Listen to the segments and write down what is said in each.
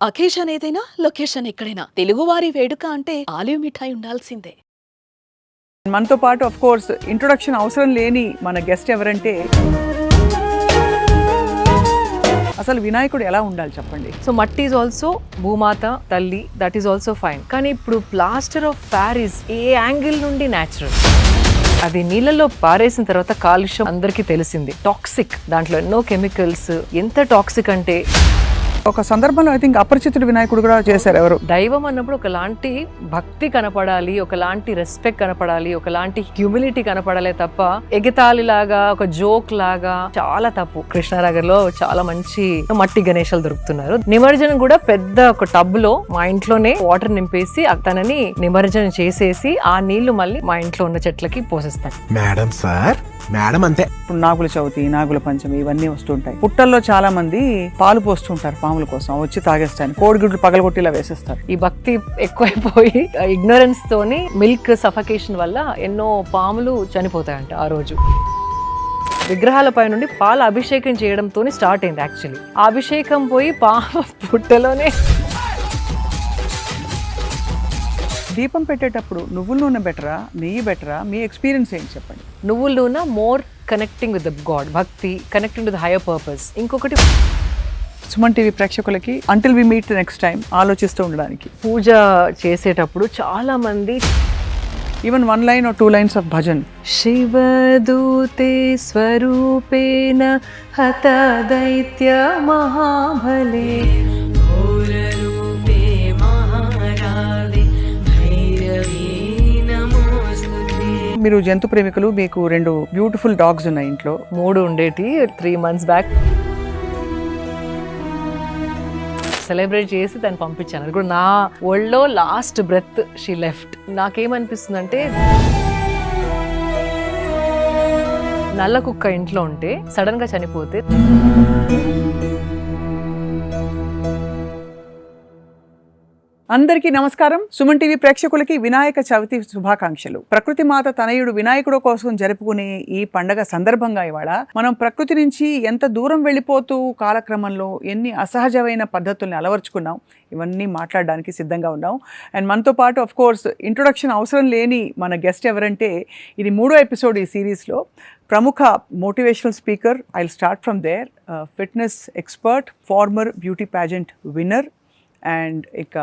Occasion ఏదైనా location ఎక్కడైనా తెలుగువారి వేడుక అంటే ఆలివ్ మిఠాయి ఉండాల్సిందే. మనతో పాటు ఆఫ్ కోర్స్ ఇంట్రొడక్షన్ అవసరం లేని మన గెస్ట్ ఎవరంటే అసలు వినాయకుడు ఎలా ఉండాలి చెప్పండి. So matti is also Bhumata తల్లి, దట్ ఈస్ ఆల్సో ఫైన్. కానీ ఇప్పుడు ప్లాస్టర్ ఆఫ్ ప్యారిస్ ఏ యాంగిల్ నుండి న్యాచురల్. అది నీళ్ళలో పారేసిన తర్వాత కాలుష్యం అందరికీ తెలిసింది, టాక్సిక్. దాంట్లో ఎన్నో కెమికల్స్. ఎంత టాక్సిక్ అంటే ఒక సందర్భంలో ఐ థింక్ అపరిచితుడు వినాయకుడు కూడా చేశారు ఎవరు. దైవం అన్నప్పుడు ఒకలాంటి భక్తి కనపడాలి, ఒకలాంటి రెస్పెక్ట్ కనపడాలి, ఒకలాంటి హ్యూమిలిటీ కనపడాలి తప్ప ఎగతాళి లాగా ఒక జోక్ లాగా చాలా తప్పు. కృష్ణానగర్ లో చాలా మంచి మట్టి గణేశాలు దొరుకుతున్నారు. నిమజ్జనం కూడా పెద్ద ఒక టబ్ లో మా ఇంట్లోనే వాటర్ నింపేసి తనని నిమజ్జనం చేసేసి ఆ నీళ్లు మళ్ళీ మా ఇంట్లో ఉన్న చెట్లకి పోసేస్తాను. మేడం సార్ మేడం అంతే. ఇప్పుడు నాగుల చవితి, నాగుల పంచమి ఇవన్నీ వస్తుంటాయి. పుట్టల్లో చాలా మంది పాలు పోస్తుంటారు పాముల కోసం, వచ్చి తాగేస్తాను. కోడిగుడ్లు పగలగొట్టిలా వేసేస్తారు. ఈ భక్తి ఎక్కువైపోయి ఇగ్నోరెన్స్ తోని మిల్క్ సఫకేషన్ వల్ల ఎన్నో పాములు చనిపోతాయంట ఆ రోజు. విగ్రహాలపై నుండి పాల అభిషేకం చేయడంతో స్టార్ట్ అయింది యాక్చువల్లీ. ఆ అభిషేకం పోయి పాము పుట్టలోనే. దీపం పెట్టేటప్పుడు నువ్వుల నూనె బెటరా, నెయ్యి బెటరా? మీ ఎక్స్పీరియన్స్ ఏంటి చెప్పండి. నువ్వుల నూనె more connecting with the god, bhakti, connecting with higher purpose. ఇంకొకటి సుమన్ టీవీ ప్రేక్షకులకి until we meet next time ఆలోచిస్తూ ఉండడానికి, పూజ చేసేటప్పుడు చాలా మంది even 1 line or 2 lines of bhajan. శివదూతే స్వరూపేణ హత దైత్య మహాబలే మీరు జంతు ప్రేమికులు, మీకు 2 బ్యూటిఫుల్ డాగ్స్ ఉన్నాయి ఇంట్లో. 3 ఉండేటి 3 months బ్యాక్ సెలబ్రేట్ చేసి దాన్ని పంపించాను. అది కూడా నా వరల్డ్లో లాస్ట్ బ్రెత్ షీ లెఫ్ట్. నాకేమనిపిస్తుందంటే నల్ల కుక్క ఇంట్లో ఉంటే సడన్ గా చనిపోతే అందరికీ నమస్కారం. సుమన్ టీవీ ప్రేక్షకులకి వినాయక చవితి శుభాకాంక్షలు. ప్రకృతి మాత తనయుడు వినాయకుడు కోసం జరుపుకునే ఈ పండగ సందర్భంగా ఇవాళ మనం ప్రకృతి నుంచి ఎంత దూరం వెళ్ళిపోతూ కాలక్రమంలో ఎన్ని అసహజమైన పద్ధతుల్ని అలవర్చుకున్నాం, ఇవన్నీ మాట్లాడడానికి సిద్ధంగా ఉన్నాం. అండ్ మనతో పాటు ఆఫ్ కోర్స్ ఇంట్రొడక్షన్ అవసరం లేని మన గెస్ట్ ఎవరంటే, ఇది 3వ ఎపిసోడ్ ఈ సిరీస్లో. ప్రముఖ motivational speaker, I will start from there. Fitness expert, former beauty pageant winner, and ఇక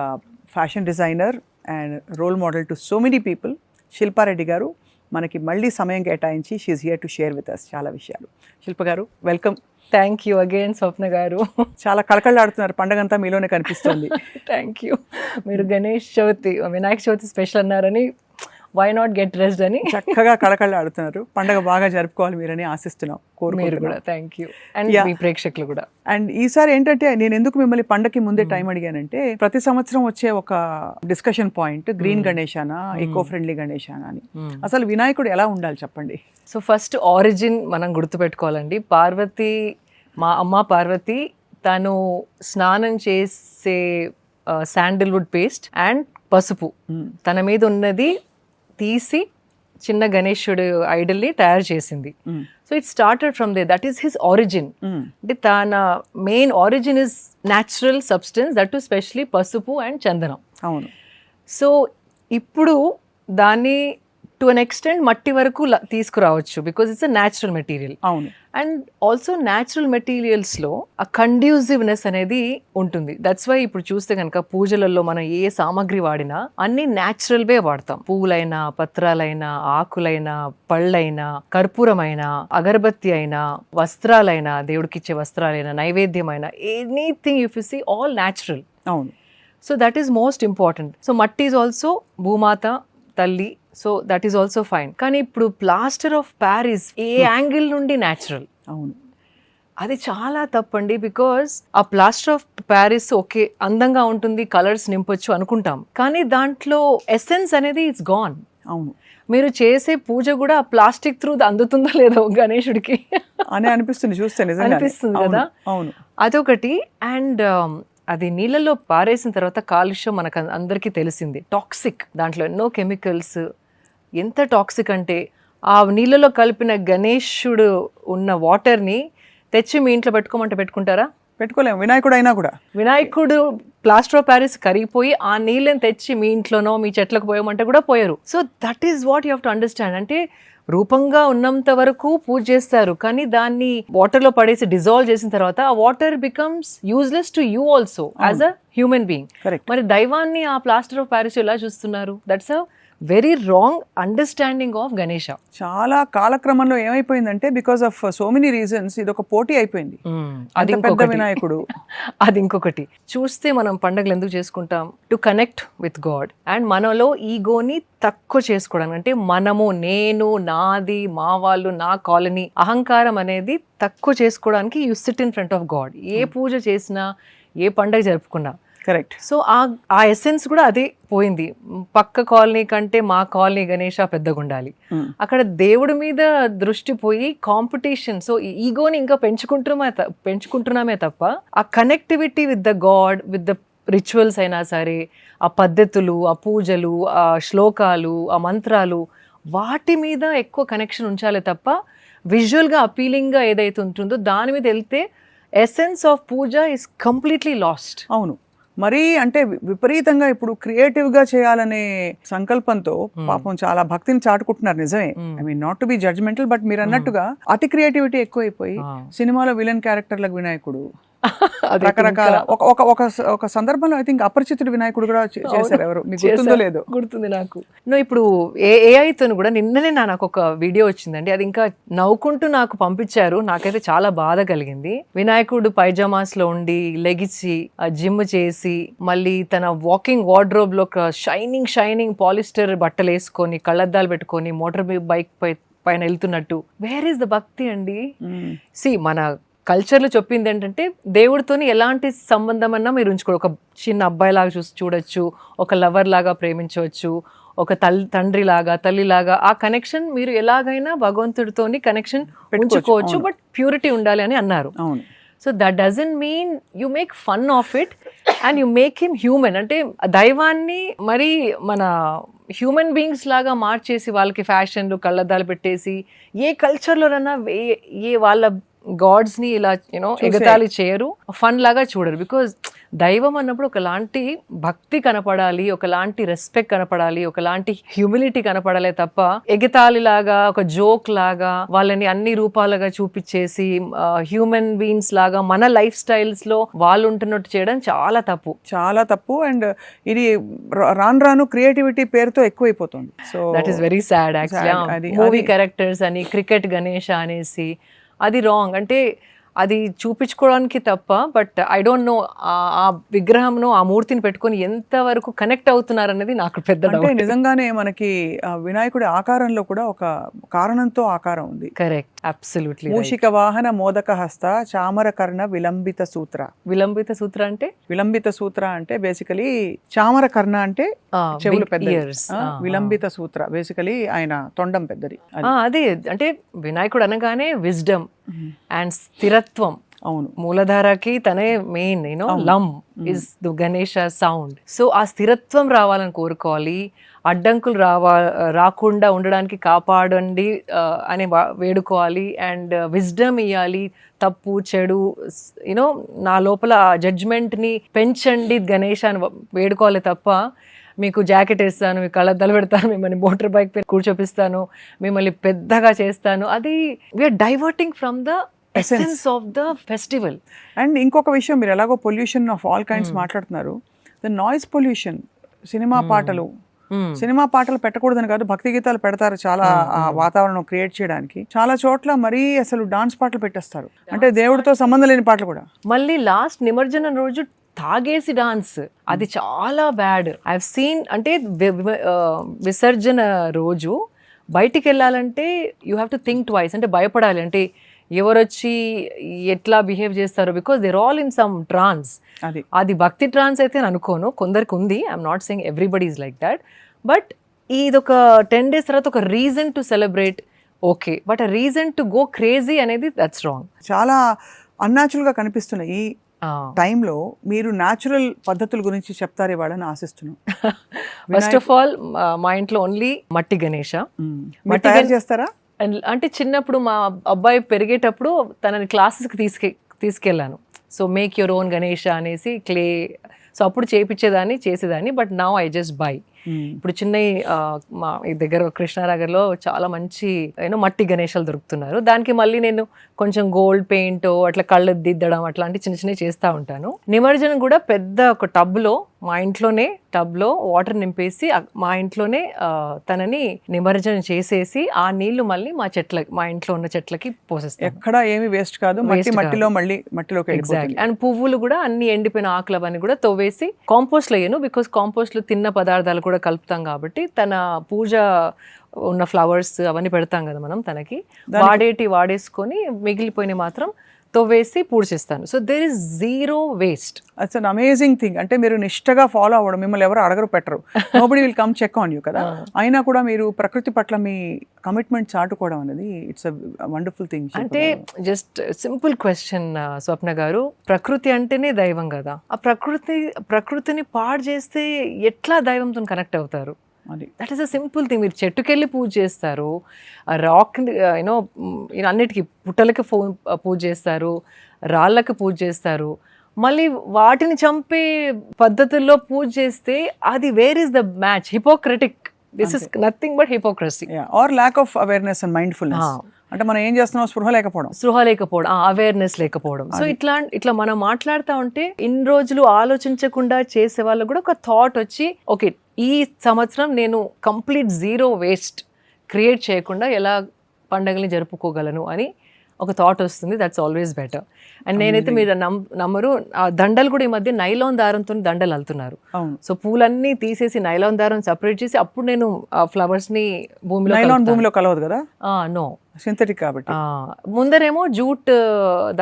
fashion designer and role model to so many people, Shilpa Reddy garu మనకి మళ్ళీ సమయం కేటాయించి she's here to share with us చాలా విషయాలు. Shilpa garu welcome. Thank you again Swapna garu. చాలా కళకళలాడుతున్నారు, పండగంతా మీలోనే కనిపిస్తుంది. Thank you. మీరు గణేష్ చవితి, వినాయక చవితి స్పెషల్ అన్నారని వై నాట్ గెట్ రెస్ట్ అని చక్కగా కళకళలాడుతున్నారు. పండగ బాగా జరుపుకోవాలి మీరని ఆశిస్తున్నాం, మీరు కూడా. Thank you. అండ్ మీ ప్రేక్షకులు కూడా. అండ్ ఈసారి ఏంటంటే, నేను ఎందుకు మిమ్మల్ని పండగకి ముందే టైం అడిగానంటే, ప్రతి సంవత్సరం వచ్చే ఒక డిస్కషన్ పాయింట్ గ్రీన్ గణేశానా, ఎకో ఫ్రెండ్లీ గణేశానా అని. అసలు వినాయకుడు ఎలా ఉండాలి చెప్పండి. సో ఫస్ట్ ఆరిజిన్ మనం గుర్తుపెట్టుకోవాలండి. పార్వతి, మా అమ్మ పార్వతి, తను స్నానం చేసే శాండిల్వుడ్ పేస్ట్ అండ్ పసుపు తన మీద ఉన్నది తీసి చిన్న గణేశుడు ఐడల్ని తయారు చేసింది. So it started from they, that is his origin. అంటే తన main origin is natural substance, that to especially పసుపు అండ్ చందనం. అవును. సో ఇప్పుడు దాన్ని టు అన్ ఎక్స్టెంట్ మట్టి వరకు తీసుకురావచ్చు, because it's a natural material. అవును. అండ్ ఆల్సో న్యాచురల్ మెటీరియల్స్లో ఆ కండ్యూసివ్నెస్ అనేది ఉంటుంది. దట్స్ వై ఇప్పుడు చూస్తే కనుక పూజలలో మనం ఏ సామాగ్రి వాడినా అన్ని న్యాచురల్వే వాడతాం. పువ్వులైనా, పత్రాలైనా, ఆకులైనా, పళ్ళైనా, కర్పూరమైనా, అగరబత్తి అయినా, వస్త్రాలైనా, దేవుడికిచ్చే వస్త్రాలైనా, నైవేద్యమైనా, anything if you see all natural. అవును. So that is most important. So matti is also Bhumata తల్లి, so that is also fine. కానీ ఇప్పుడు ప్లాస్టర్ ఆఫ్ ప్యారిస్ ఏ యాంగిల్ నుండి న్యాచురల్. అవును. అది చాలా తప్పండి. బికాస్ ఆ ప్లాస్టర్ ఆఫ్ ప్యారిస్ ఓకే అందంగా ఉంటుంది, కలర్స్ నింపొచ్చు అనుకుంటాం, కానీ దాంట్లో ఎసెన్స్ అనేది ఇట్స్ గాన్. అవును. మీరు చేసే పూజ కూడా ప్లాస్టిక్ త్రూ అందుతుందో లేదో గణేశుడికి అని అనిపిస్తుంది చూస్తే, అనిపిస్తుంది కదా. అవును. అదొకటి. అండ్ అది నీళ్ళలో పారేసిన తర్వాత కాలుష్యం మనకు అందరికీ తెలిసింది, టాక్సిక్. దాంట్లో ఎన్నో కెమికల్స్. ఎంత టాక్సిక్ అంటే, ఆ నీళ్ళలో కలిపిన గణేశుడు ఉన్న వాటర్ని తెచ్చి మీ ఇంట్లో పెట్టుకోమంటే పెట్టుకుంటారా? పెట్టుకోలేము. వినాయకుడు అయినా కూడా, వినాయకుడు ప్లాస్టర్ ఆఫ్ ప్యారిస్ కరిగిపోయి ఆ నీళ్ళని తెచ్చి మీ ఇంట్లోనో మీ చెట్లకు పోయమంటే కూడా పోయారు. So that is what you have to understand. అంటే రూపంగా ఉన్నంత వరకు పూజ చేస్తారు, కానీ దాన్ని వాటర్ లో పడేసి డిజాల్వ్ చేసిన తర్వాత ఆ water becomes useless to you also as a human being. Correct. మరి దైవాన్ని ఆ ప్లాస్టర్ ఆఫ్ ప్యారిస్ ఎలా చూస్తున్నారు? That's a very wrong understanding of Ganesha. చాలా కాలక్రమంలో ఏమైపోయిందంటే because of so many reasons ఇది ఒక పోటీ అయిపోయింది. అది అంత పెద్ద ఇంకొకటి. వినాయకుడు. అది ఇంకొకటి. చూస్తే మనం పండుగలు ఎందుకు చేసుకుంటాం? To connect with God. And మనలో ఈగోని తక్కువ చేసుకోవడానికి, అంటే మనము, నేను, నాది, మా వాళ్ళు, నా కాలనీ, అహంకారం అనేది తక్కువ చేసుకోవడానికి you sit in front of god. ఏ పూజ చేసినా, ఏ పండుగ జరుపుకున్నా. కరెక్ట్. సో ఆ ఎసెన్స్ కూడా అదే పోయింది. పక్క కాలనీ కంటే మా కాలనీ గణేష పెద్దగా ఉండాలి. అక్కడ దేవుడి మీద దృష్టి పోయి కాంపిటీషన్. సో ఈగోని ఇంకా పెంచుకుంటున్నామే తప్ప ఆ connectivity with the God, with the rituals అయినా సరే, ఆ పద్ధతులు, ఆ పూజలు, ఆ శ్లోకాలు, ఆ మంత్రాలు, వాటి మీద ఎక్కువ కనెక్షన్ ఉంచాలి తప్ప విజువల్గా అపీలింగ్గా ఏదైతే ఉంటుందో దాని మీద వెళ్తే essence of puja is completely lost. అవును. మరీ అంటే విపరీతంగా ఇప్పుడు క్రియేటివ్ గా చేయాలనే సంకల్పంతో పాపం చాలా భక్తిని చాటుకుంటున్నారు. నిజమే, I mean not to be judgemental, but మీరు అన్నట్టుగా అతి క్రియేటివిటీ ఎక్కువైపోయి సినిమాలో విలన్ క్యారెక్టర్లకు వినాయకుడు, రకరకాల ఒక సందర్భంలో ఐ థింక్ అపరిచితుడు వినాయకుడు కూడా చేశారు. ఎవరు మీకు గుర్తుందో లేదో? గుర్తుంది నాకు. ఇప్పుడు ఏఐతో కూడా నిన్ననే నాకు ఒక వీడియో వచ్చిందండి. అది ఇంకా నవ్వుకుంటూ నాకు పంపించారు. నాకైతే చాలా బాధ కలిగింది. వినాయకుడు పైజామాస్ లో ఉండి లెగిసి జిమ్ చేసి మళ్ళీ తన వాకింగ్ వార్డ్రోబ్ లో ఒక షైనింగ్ పాలిస్టర్ బట్టలు వేసుకొని కళ్ళద్దాలు పెట్టుకొని మోటార్ బైక్ పైన వెళ్తున్నట్టు. వేర్ ఈస్ ద భక్తి అండి? మన కల్చర్లో చెప్పింది ఏంటంటే దేవుడితోని ఎలాంటి సంబంధం అన్నా మీరు ఉంచుకోండి. ఒక చిన్న అబ్బాయి లాగా చూడొచ్చు, ఒక లవర్ లాగా ప్రేమించవచ్చు, ఒక తండ్రి లాగా, తల్లి లాగా. ఆ కనెక్షన్ మీరు ఎలాగైనా భగవంతుడితోని కనెక్షన్ ఉంచుకోవచ్చు, బట్ ప్యూరిటీ ఉండాలి అని అన్నారు. So that doesn't mean you make fun of it and you make him human. అంటే దైవాన్ని మరి మన హ్యూమన్ బీయింగ్స్ లాగా మార్చేసి వాళ్ళకి ఫ్యాషన్లు, కళ్ళద్దాలు పెట్టేసి ఏ కల్చర్లోనన్నా ఏ వాళ్ళ గాడ్స్ ని ఇలా ఎగతాళి చేయరు, ఫన్ లాగా చూడరు. బికాజ్ దైవం అన్నప్పుడు ఒకలాంటి భక్తి కనపడాలి, ఒకలాంటి రెస్పెక్ట్ కనపడాలి, ఒకలాంటి హ్యూమిలిటీ కనపడాలి తప్ప ఎగతాళి లాగా, ఒక జోక్ లాగా వాళ్ళని అన్ని రూపాలుగా చూపించేసి హ్యూమన్ బీయింగ్స్ లాగా మన లైఫ్ స్టైల్స్ లో వాళ్ళు ఉంటున్నట్టు చేయడం చాలా తప్పు. అండ్ ఇది రాను క్రియేటివిటీ పేరుతో ఎక్కువైపోతుంది. So that is very sad actually. Movie characters అని, క్రికెట్ గణేష అనేసి, అది రాంగ్. అంటే అది చూపించుకోవడానికి తప్ప, బట్ ఐ డోంట్ నో ఆ విగ్రహంను, ఆ మూర్తిని పెట్టుకొని ఎంతవరకు కనెక్ట్ అవుతున్నారు అనేది నాకు పెద్ద డౌట్. నిజంగానే మనకి వినాయకుడి ఆకారంలో కూడా ఒక కారణంతో ఆకారం ఉంది. Correct, absolutely. మూషిక వాహన మోదక హస్త చామర కర్ణ విలంబిత సూత్ర అంటే బేసికలీ చామర కర్ణ అంటే చెవులు పెద్ద, విలంబిత సూత్ర బేసికలీ ఆయన తొండం పెద్దది. అదే అంటే వినాయకుడు అనగానే విజ్డమ్ అండ్ స్థిరత్వం. అవును, మూలధారకి తనే main, lam is the Ganesha sound. So ఆ స్థిరత్వం రావాలని కోరుకోవాలి, అడ్డంకులు రాకుండా ఉండడానికి కాపాడండి అని వేడుకోవాలి, అండ్ విజ్డమ్ ఇవ్వాలి. తప్పు చెడు నా లోపల జడ్జ్మెంట్ని పెంచండి గణేష్ అని వేడుకోవాలి తప్ప మీకు జాకెట్ వేస్తాను, మీకు కళ్ళద్దాలు పెడతాను, మిమ్మల్ని మోటార్ బైక్ పై కూర్చోపిస్తాను, మిమ్మల్ని పెద్దగా చేస్తాను, అది we're diverting from the essence of the festival. And ఇంకొక విషయం, మీరు ఎలాగో పొల్యూషన్ ఆఫ్ ఆల్ కైండ్స్ మాట్లాడుతున్నారు, ద నాయిస్ పొల్యూషన్. సినిమా పాటలు పెట్టకూడదని కాదు, భక్తి గీతాలు పెడతారు చాలా వాతావరణం క్రియేట్ చేయడానికి. చాలా చోట్ల మరీ అసలు డాన్స్ పాటలు పెట్టేస్తారు, అంటే దేవుడితో సంబంధం లేని పాటలు కూడా. మళ్ళీ లాస్ట్ నిమజ్జనం రోజు తాగేసి డాన్స్, అది చాలా బ్యాడ్. I have seen. అంటే విసర్జన రోజు బయటికి వెళ్ళాలంటే you have to think twice, అంటే భయపడాలి, అంటే ఎవరొచ్చి ఎట్లా బిహేవ్ చేస్తారో, because there all in some trance. అది భక్తి ట్రాన్స్ అయితే నేను అనుకోను, కొందరికి ఉంది. I'm not saying everybody is like that, but ఇదొక 10 days తర్వాత ఒక reason to celebrate, okay, but a reason to go crazy అనేది దట్స్ రాంగ్. చాలా అన్యాచురల్ గా కనిపిస్తున్నాయి ఈ టైంలో. మీరు న్యాచురల్ పద్ధతుల గురించి చెప్తారు ఇవాళని ఆశిస్తున్నాం. ఫస్ట్ ఆఫ్ ఆల్ మా ఇంట్లో ఓన్లీ మట్టి గణేష. మట్టి తయారు చేస్తారా? అంటే చిన్నప్పుడు మా అబ్బాయి పెరిగేటప్పుడు తనని క్లాసెస్కి తీసుకెళ్ళాను. So make your own Ganesha అనేసి క్లే సో అప్పుడు చేసేదాన్ని but now I just by. ఇప్పుడు చిన్న మా ఈ దగ్గర కృష్ణానగర్లో చాలా మంచి మట్టి గణేశాలు దొరుకుతున్నారు. దానికి మళ్ళీ నేను కొంచెం గోల్డ్ పెయింట్ అట్లా కళ్ళు దిద్దడం అట్లాంటి చిన్న చిన్నవి చేస్తూ ఉంటాను. నిమజ్జనం కూడా పెద్ద ఒక టబ్లో మా ఇంట్లోనే వాటర్ నింపేసి మా ఇంట్లోనే తనని నిమజ్జనం చేసేసి ఆ నీళ్లు మళ్ళీ మా ఇంట్లో ఉన్న చెట్లకి పోసేస్తాను. ఎక్కడ ఏమి వేస్ట్ కాదు, మట్టిలోకి ఎగ్జాక్ట్లీ. అండ్ పువ్వులు కూడా అన్ని ఎండిపోయిన ఆకులు అవన్నీ కూడా తవ్వేసి కాంపోస్ట్ లో వేయను, బికాస్ కాంపోస్ట్ లో తిన్న పదార్థాలు కూడా కలుపుతాం కాబట్టి తన పూజ ఉన్న ఫ్లవర్స్ అవన్నీ పెడతాం కదా మనం, తనకి వాడేసుకొని మిగిలిపోయిన మాత్రం తవ్వేసి పూజ చేస్తాను. So there is zero waste. It's an amazing thing. అంటే మీరు నిష్టగా ఫాలో అవ్వడం, మిమ్మల్ని ఎవరు అడగరు పెట్టరు, nobody will come check on you కదా. అయినా కూడా మీరు ప్రకృతి పట్ల మీ కమిట్మెంట్ చాటుకోవడం అనేది ఇట్స్ అ వండర్ఫుల్ థింగ్. అంటే జస్ట్ సింపుల్ క్వశ్చన్ స్వప్న గారు, ప్రకృతి అంటేనే దైవం కదా, ఆ ప్రకృతిని పాడు చేస్తే ఎట్లా దైవంతో కనెక్ట్ అవుతారు? That is a simple thing. మీరు చెట్టుకెళ్ళి పూజ చేస్తారు, రాక్ అన్నిటికీ పుట్టలకి పూజ చేస్తారు, రాళ్ళకి పూజ చేస్తారు, మళ్ళీ వాటిని చంపే పద్ధతుల్లో పూజ చేస్తే అది where is the match? Hypocritic. This is nothing but hypocrisy or lack of awareness and mindfulness. అంటే మనం ఏం చేస్తున్నాం, స్పృహ లేకపోవడం, అవేర్నెస్ లేకపోవడం. సో ఇట్లా మనం మాట్లాడుతూ ఉంటే ఇన్ని రోజులు ఆలోచించకుండా చేసే వాళ్ళు కూడా ఒక థాట్ వచ్చి, ఓకే ఈ సంవత్సరం నేను కంప్లీట్ జీరో వేస్ట్ క్రియేట్ చేయకుండా ఎలా పండుగల్ని జరుపుకోగలను అని ఒక థాట్ వస్తుంది. That's always better. అండ్ నేనైతే మీరు నమ్మరు, ఆ దండలు కూడా ఈ మధ్య నైలాన్ దారంతో దండలు అల్లుతున్నారు. సో పూలన్నీ తీసేసి నైలాన్ దారం సపరేట్ చేసి అప్పుడు నేను ఫ్లవర్స్ ని భూమిలో కలవదు కదా. నో, సింథటిక్ కాబట్టి. ముందరేమో జూట్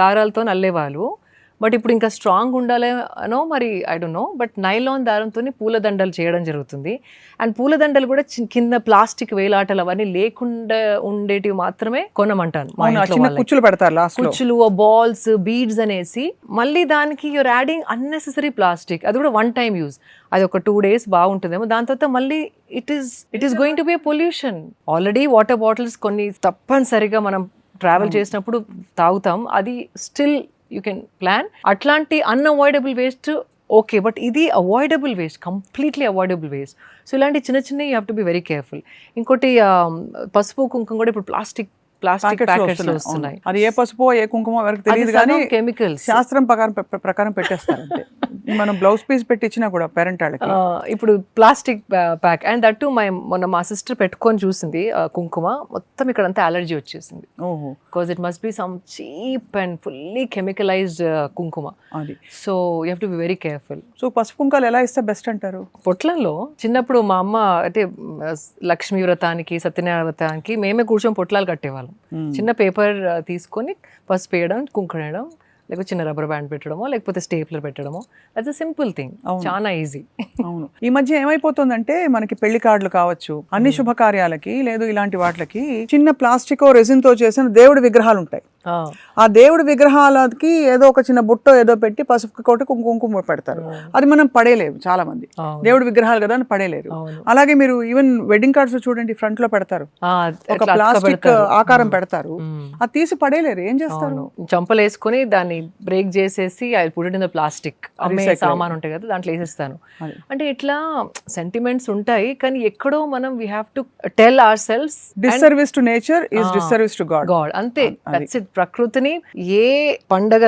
దారాలతో అల్లేవాళ్ళు, బట్ ఇప్పుడు ఇంకా స్ట్రాంగ్ ఉండాలనో మరి I don't no, but nylon దారంతో పూలదండలు చేయడం జరుగుతుంది. అండ్ పూలదండలు కూడా కింద ప్లాస్టిక్ వేలాటలు అవన్నీ లేకుండా ఉండేటివి మాత్రమే కొనమంటాను. కుచ్చులు పెడతారు, కుచ్చులు, బాల్స్, బీడ్స్ అనేసి మళ్ళీ దానికి యూర్ యాడింగ్ అన్నెసెసరీ ప్లాస్టిక్. అది కూడా వన్ టైం యూజ్. అది ఒక 2 days బాగుంటుందేమో, దాని తర్వాత మళ్ళీ it is going to be pollution. Already water bottles కొన్ని తప్పనిసరిగా మనం ట్రావెల్ చేసినప్పుడు తాగుతాం, అది స్టిల్ యూ కెన్ ప్లాన్. అట్లాంటి అన్అవాయిడబుల్ వేస్ట్ ఓకే, బట్ ఇది avoidable waste, completely avoidable waste. So ఇలాంటి చిన్న you have to be very careful. ఇంకోటి పసుపు కుంకుమ కూడా ఇప్పుడు ప్లాస్టిక్ ప్యాకెట్స్ వస్తున్నాయి. అది ఏ పసుపు ఏ కుంకుమ వరకు తెలియదు కానీ కెమికల్స్ శాస్త్రం ప్రకారం పెట్టేస్తారు. మనం బ్లౌజ్ పీస్ పెట్టించినా కూడా పేరెంట్ వాళ్ళకి ఇప్పుడు ప్లాస్టిక్ ప్యాక్. అండ్ దట్ మొన్న మా సిస్టర్ పెట్టుకొని చూసింది కుంకుమ, మొత్తం ఇక్కడ అంతా అలర్జీ వచ్చేసింది. Because it must be some cheap and fully chemicalized kumkuma. So you have to be very careful. So పసుపు కుంకాలు ఎలా ఇస్తే బెస్ట్ అంటారు? పొట్లంలో చిన్నప్పుడు మా అమ్మ అంటే లక్ష్మీ వ్రతానికి, సత్యనారాయణ వ్రతానికి మేమే కూర్చొని పొట్లాలు కట్టేవాళ్ళం. చిన్న పేపర్ తీసుకొని పసుపు వేయడం, కుంకుమ వేయడం, లేకపోతే చిన్న రబ్బర్ బ్యాండ్ పెట్టడమో లేకపోతే స్టేప్లర్ పెట్టడమో. దట్స్ అ సింపుల్ థింగ్, చాలా ఈజీ. అవును, ఈ మధ్య ఏమైపోతుందంటే మనకి పెళ్లి కార్డులు కావచ్చు, అన్ని శుభకార్యాలకి లేదు ఇలాంటి వాటికి చిన్న ప్లాస్టిక్ రెసిన్ తో చేసిన దేవుడి విగ్రహాలు ఉంటాయి. ఆ దేవుడి విగ్రహాలకి ఏదో ఒక చిన్న బుట్టో ఏదో పెట్టి పసుపు కొట్టి కుంకుమ పెడతారు. అది మనం పడేలేము, చాలా మంది దేవుడి విగ్రహాలు కదా అని పడేలేరు. అలాగే మీరు ఈవెన్ వెడ్డింగ్ కార్డ్స్ చూడండి, ఫ్రంట్ లో పెడతారు, ఒక ప్లాస్టిక్ ఆకారం పెడతారు, అది తీసి పడేలేరు. ఏం చేస్తారు? చంపలు వేసుకుని దాన్ని బ్రేక్ చేసేసి I put it in the plastic. అమ్మే సామాన్ ఉంటాయి కదా దాంట్లో వేసేస్తాను. అంటే ఇట్లా సెంటిమెంట్స్ ఉంటాయి, కానీ ఎక్కడో మనం we have to tell hour selves disservice to nature is disservice to God. అంతే, దట్స్ ఇట్. ప్రకృతిని ఏ పండగ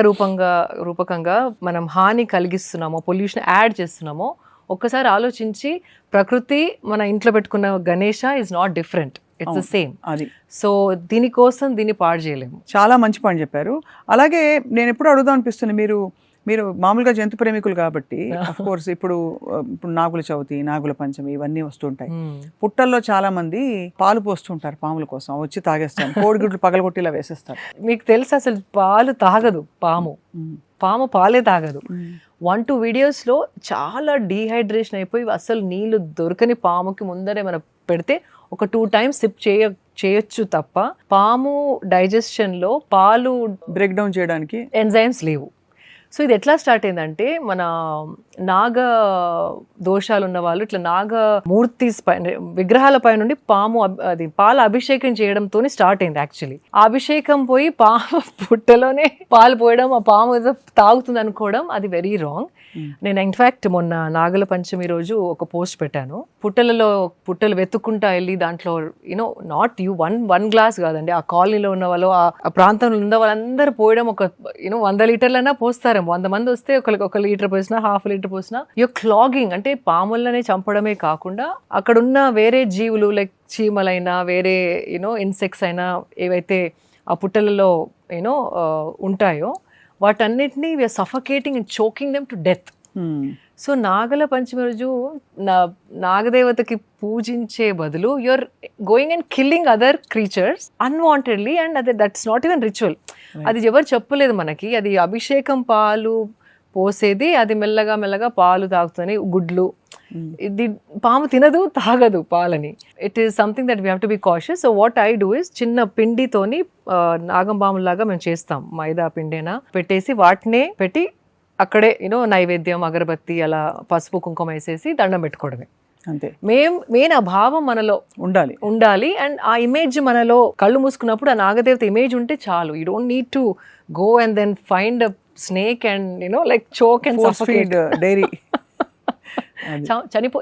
రూపకంగా మనం హాని కలిగిస్తున్నామో, పొల్యూషన్ యాడ్ చేస్తున్నామో ఒక్కసారి ఆలోచించి, ప్రకృతి మన ఇంట్లో పెట్టుకున్న Ganesha is not different, it's the same. So దీనికోసం దీన్ని పాడు చేయలేము. చాలా మంచి పాయింట్ చెప్పారు. అలాగే నేను ఎప్పుడు అడుగుదాం అనిపిస్తుంది, మీరు మామూలుగా జంతు ప్రేమికులు కాబట్టి అఫ్ కోర్స్ ఇప్పుడు నాగుల చవితి, నాగుల పంచమి ఇవన్నీ వస్తుంటాయి. పుట్టల్లో చాలా మంది పాలు పోస్తుంటారు పాముల కోసం, వచ్చి తాగేస్తారు, కోడిగుడ్లు పగలగొట్టిలా వేసేస్తారు. మీకు తెలుసు అసలు పాలు తాగదు పాము పాలే తాగదు. 1-2 వీడియోస్లో చాలా డీహైడ్రేషన్ అయిపోయి అసలు నీళ్లు దొరకని పాముకి ముందరే మనం పెడితే ఒక 2 times సిప్ చేయొచ్చు తప్ప పాము డైజెషన్లో పాలు బ్రేక్ డౌన్ చేయడానికి ఎంజైమ్స్ లేవు. సో ఇది ఎట్లా స్టార్ట్ అయిందంటే మన నాగ దోషాలు ఉన్న వాళ్ళు ఇట్లా నాగ మూర్తి విగ్రహాల పై నుండి అది పాల అభిషేకం చేయడంతో స్టార్ట్ అయింది యాక్చువల్లీ. ఆ అభిషేకం పోయి పాము పుట్టలోనే పాలు పోయడం, ఆ పాము ఏదో తాగుతుంది అనుకోవడం, అది వెరీ రాంగ్. నేను ఇన్ఫాక్ట్ మొన్న నాగల పంచమి రోజు ఒక పోస్ట్ పెట్టాను. పుట్టలు వెతుక్కుంటా వెళ్ళి దాంట్లో you know not you one glass కాదండి, ఆ కాలనీలో ఉన్న వాళ్ళు, ఆ ప్రాంతంలో ఉన్న వాళ్ళందరూ పోయడం ఒక 100 లీటర్లైనా పోస్తారేమో. 100 మంది వస్తే ఒక లీటర్ పోసినా, ½ లీటర్ పోసినా యూర్ క్లాగింగ్. అంటే పాములనే చంపడమే కాకుండా అక్కడున్న వేరే జీవులు లైక్ చీమలైనా వేరే ఇన్సెక్ట్స్ అయినా ఏవైతే ఆ పుట్టలలో ఉంటాయో వాటన్నిటినీ we're suffocating and choking them to death. So Nagula Panchami రోజు నాగదేవతకి పూజించే బదులు you're going and killing other creatures unwantedly, and అది దట్స్ నాట్ ఈవెన్ రిచువల్. అది ఎవరు చెప్పలేదు మనకి. అది అభిషేకం పాలు పోసేది, అది మెల్లగా మెల్లగా పాలు తాగుతుంది, గుడ్లు. ఇది పాము తినదు, తాగదు పాలని. It is something that we have to be cautious. So what I do is చిన్న పిండితోని నాగం పాములాగా మేము చేస్తాం. మైదా పిండేనా పెట్టేసి వాటినే పెట్టి అక్కడే నైవేద్యం, అగరబత్తి, అలా పసుపు కుంకుమ వేసేసి దండం పెట్టుకోవడమే అంతే. మెయిన్ ఆ భావం మనలో ఉండాలి. అండ్ ఆ ఇమేజ్ మనలో కళ్ళు మూసుకున్నప్పుడు ఆ నాగదేవత ఇమేజ్ ఉంటే చాలు. You don't need to go and then find a snake and like choke and suffocate dairy.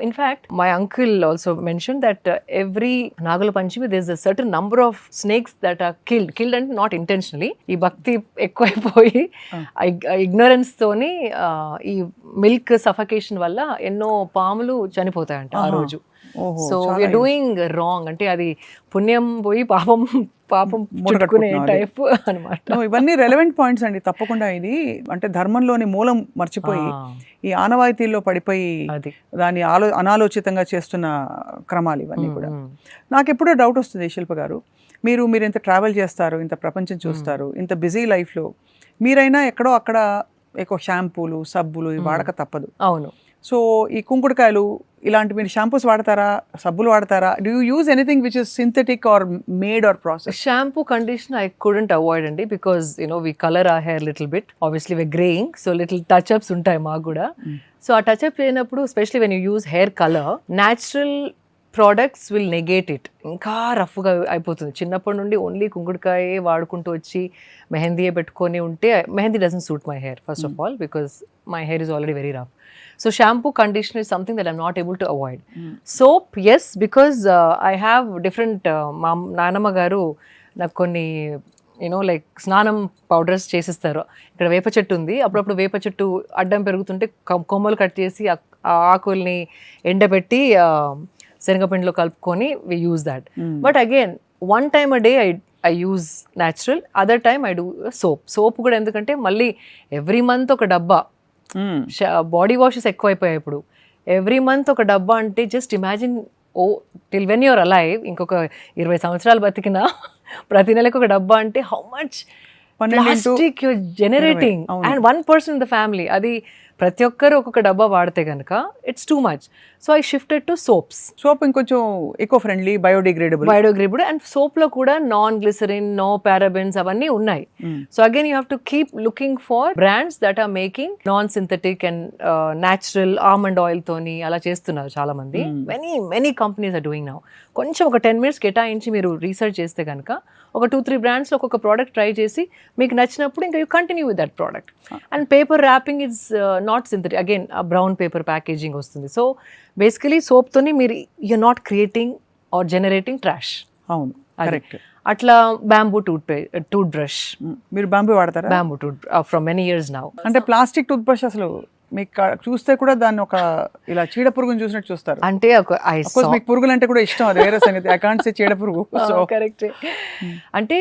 In fact my uncle also mention that every Nagula Panchami there is a certain number of snakes that are killed అంటే not intentionally. ఈ భక్తి ఎక్కువైపోయి ignorance తోని ఈ milk suffocation వల్ల ఎన్నో పాములు చనిపోతాయంట ఆ రోజు. So we're doing wrong. అంటే అది పుణ్యం పోయి పాపం చుట్టుకునే టైప్ అన్నమాట. ఇవన్నీ రెలవెంట్ పాయింట్స్ అండి, తప్పకుండా. ఇది అంటే ధర్మంలోని మూలం మర్చిపోయి ఈ ఆనవాయితీల్లో పడిపోయి దాన్ని అనాలోచితంగా చేస్తున్న క్రమాలు ఇవన్నీ కూడా. నాకు ఎప్పుడో డౌట్ వస్తుంది శిల్ప గారు, మీరు ఇంత ట్రావెల్ చేస్తారు, ఇంత ప్రపంచం చూస్తారు, ఇంత బిజీ లైఫ్లో మీరైనా ఎక్కడో అక్కడ ఎక్కువ షాంపూలు, సబ్బులు వాడక తప్పదు. అవును. సో ఈ కుంకుడుకాయలు ఇలాంటి మీరు షాంపూస్ వాడతారా, సబ్బులు వాడతారా? Do you use anything which is synthetic or made or process? Shampoo, conditioner I couldn't avoid అండి, because we color our hair little bit. Obviously we're graying, so little touch-ups ఉంటాయి మాకు కూడా. సో ఆ touch up చేయనప్పుడు especially when you use hair colour, natural products will negate it. ఇంకా రఫ్గా అయిపోతుంది. చిన్నప్పటి నుండి ఓన్లీ కుంకుడుకాయ వాడుకుంటూ వచ్చి మెహందీయే పెట్టుకొని ఉంటే mehndi doesn't suit my hair first of all, because my hair is already very rough. So shampoo, conditioner is something that I'm not able to avoid. Soap, yes, because I have different నానమ్మ గారు నాకు కొన్ని like స్నానం powders చేసిస్తారు. ఇక్కడ వేప చెట్టు ఉంది, అప్పుడప్పుడు వేప చెట్టు అడ్డం పెరుగుతుంటే కొమ్మలు కట్ చేసి ఆ ఆకుల్ని ఎండబెట్టి శనగపిండిలో కలుపుకొని we use that. But again, one time a day I use natural, other time I do soap. Soap కూడా ఎందుకంటే మళ్ళీ ఎవ్రీ మంత్ ఒక డబ్బా, బాడీ వాషెస్ ఎక్కువైపోయాయి ఇప్పుడు. ఎవ్రీ మంత్ ఒక డబ్బా అంటే just imagine, till when you're alive, ఇంకొక 20 సంవత్సరాలు బతికినా ప్రతి నెలకు ఒక డబ్బా అంటే how much plastic you're generating. And 1 person in the family, అది ప్రతి ఒక్కరు ఒక్కొక్క డబ్బా వాడితే కనుక it's too much. So I shifted to soaps. Soap ఇంకొంచెం eco friendly, biodegradable, and soap లో కూడా నాన్ గ్లిసరిన్, నో పారాబెన్స్ అవన్నీ ఉన్నాయి. So again you have to keep looking for brands that are making non synthetic and natural almond oil తోని అలా చేస్తున్నారు చాలా మంది. Many companies are doing now. కొంచెం ఒక 10 minutes కేటాయించి మీరు రీసెర్చ్ చేస్తే కనుక ఒక 2-3 బ్రాండ్స్లో ఒక్కొక్క ప్రోడక్ట్ ట్రై చేసి మీకు నచ్చినప్పుడు ఇంకా you continue with that product. And paper wrapping is not synthetic, again brown paper packaging వస్తుంది. సో బేసికలీ సోప్తోని మీరు you're not creating or generating trash. అవును, కరెక్ట్. అట్లా బ్యాంబూ టూత్ బ్రష్. మీరు బ్యాంబూ వాడతారా? Bamboo from many years now. అంటే plastic toothbrush అసలు మీకు చూస్తే కూడా దాన్ని ఒక ఇలా చీడ పురుగుని చూసినట్టు చూస్తారు. అంటే మీకు పురుగులు అంటే కూడా ఇష్టం, అది వేరే సంగతి. ఐ కాంట్ సే చీడ పురుగు. కరెక్ట్. అంటే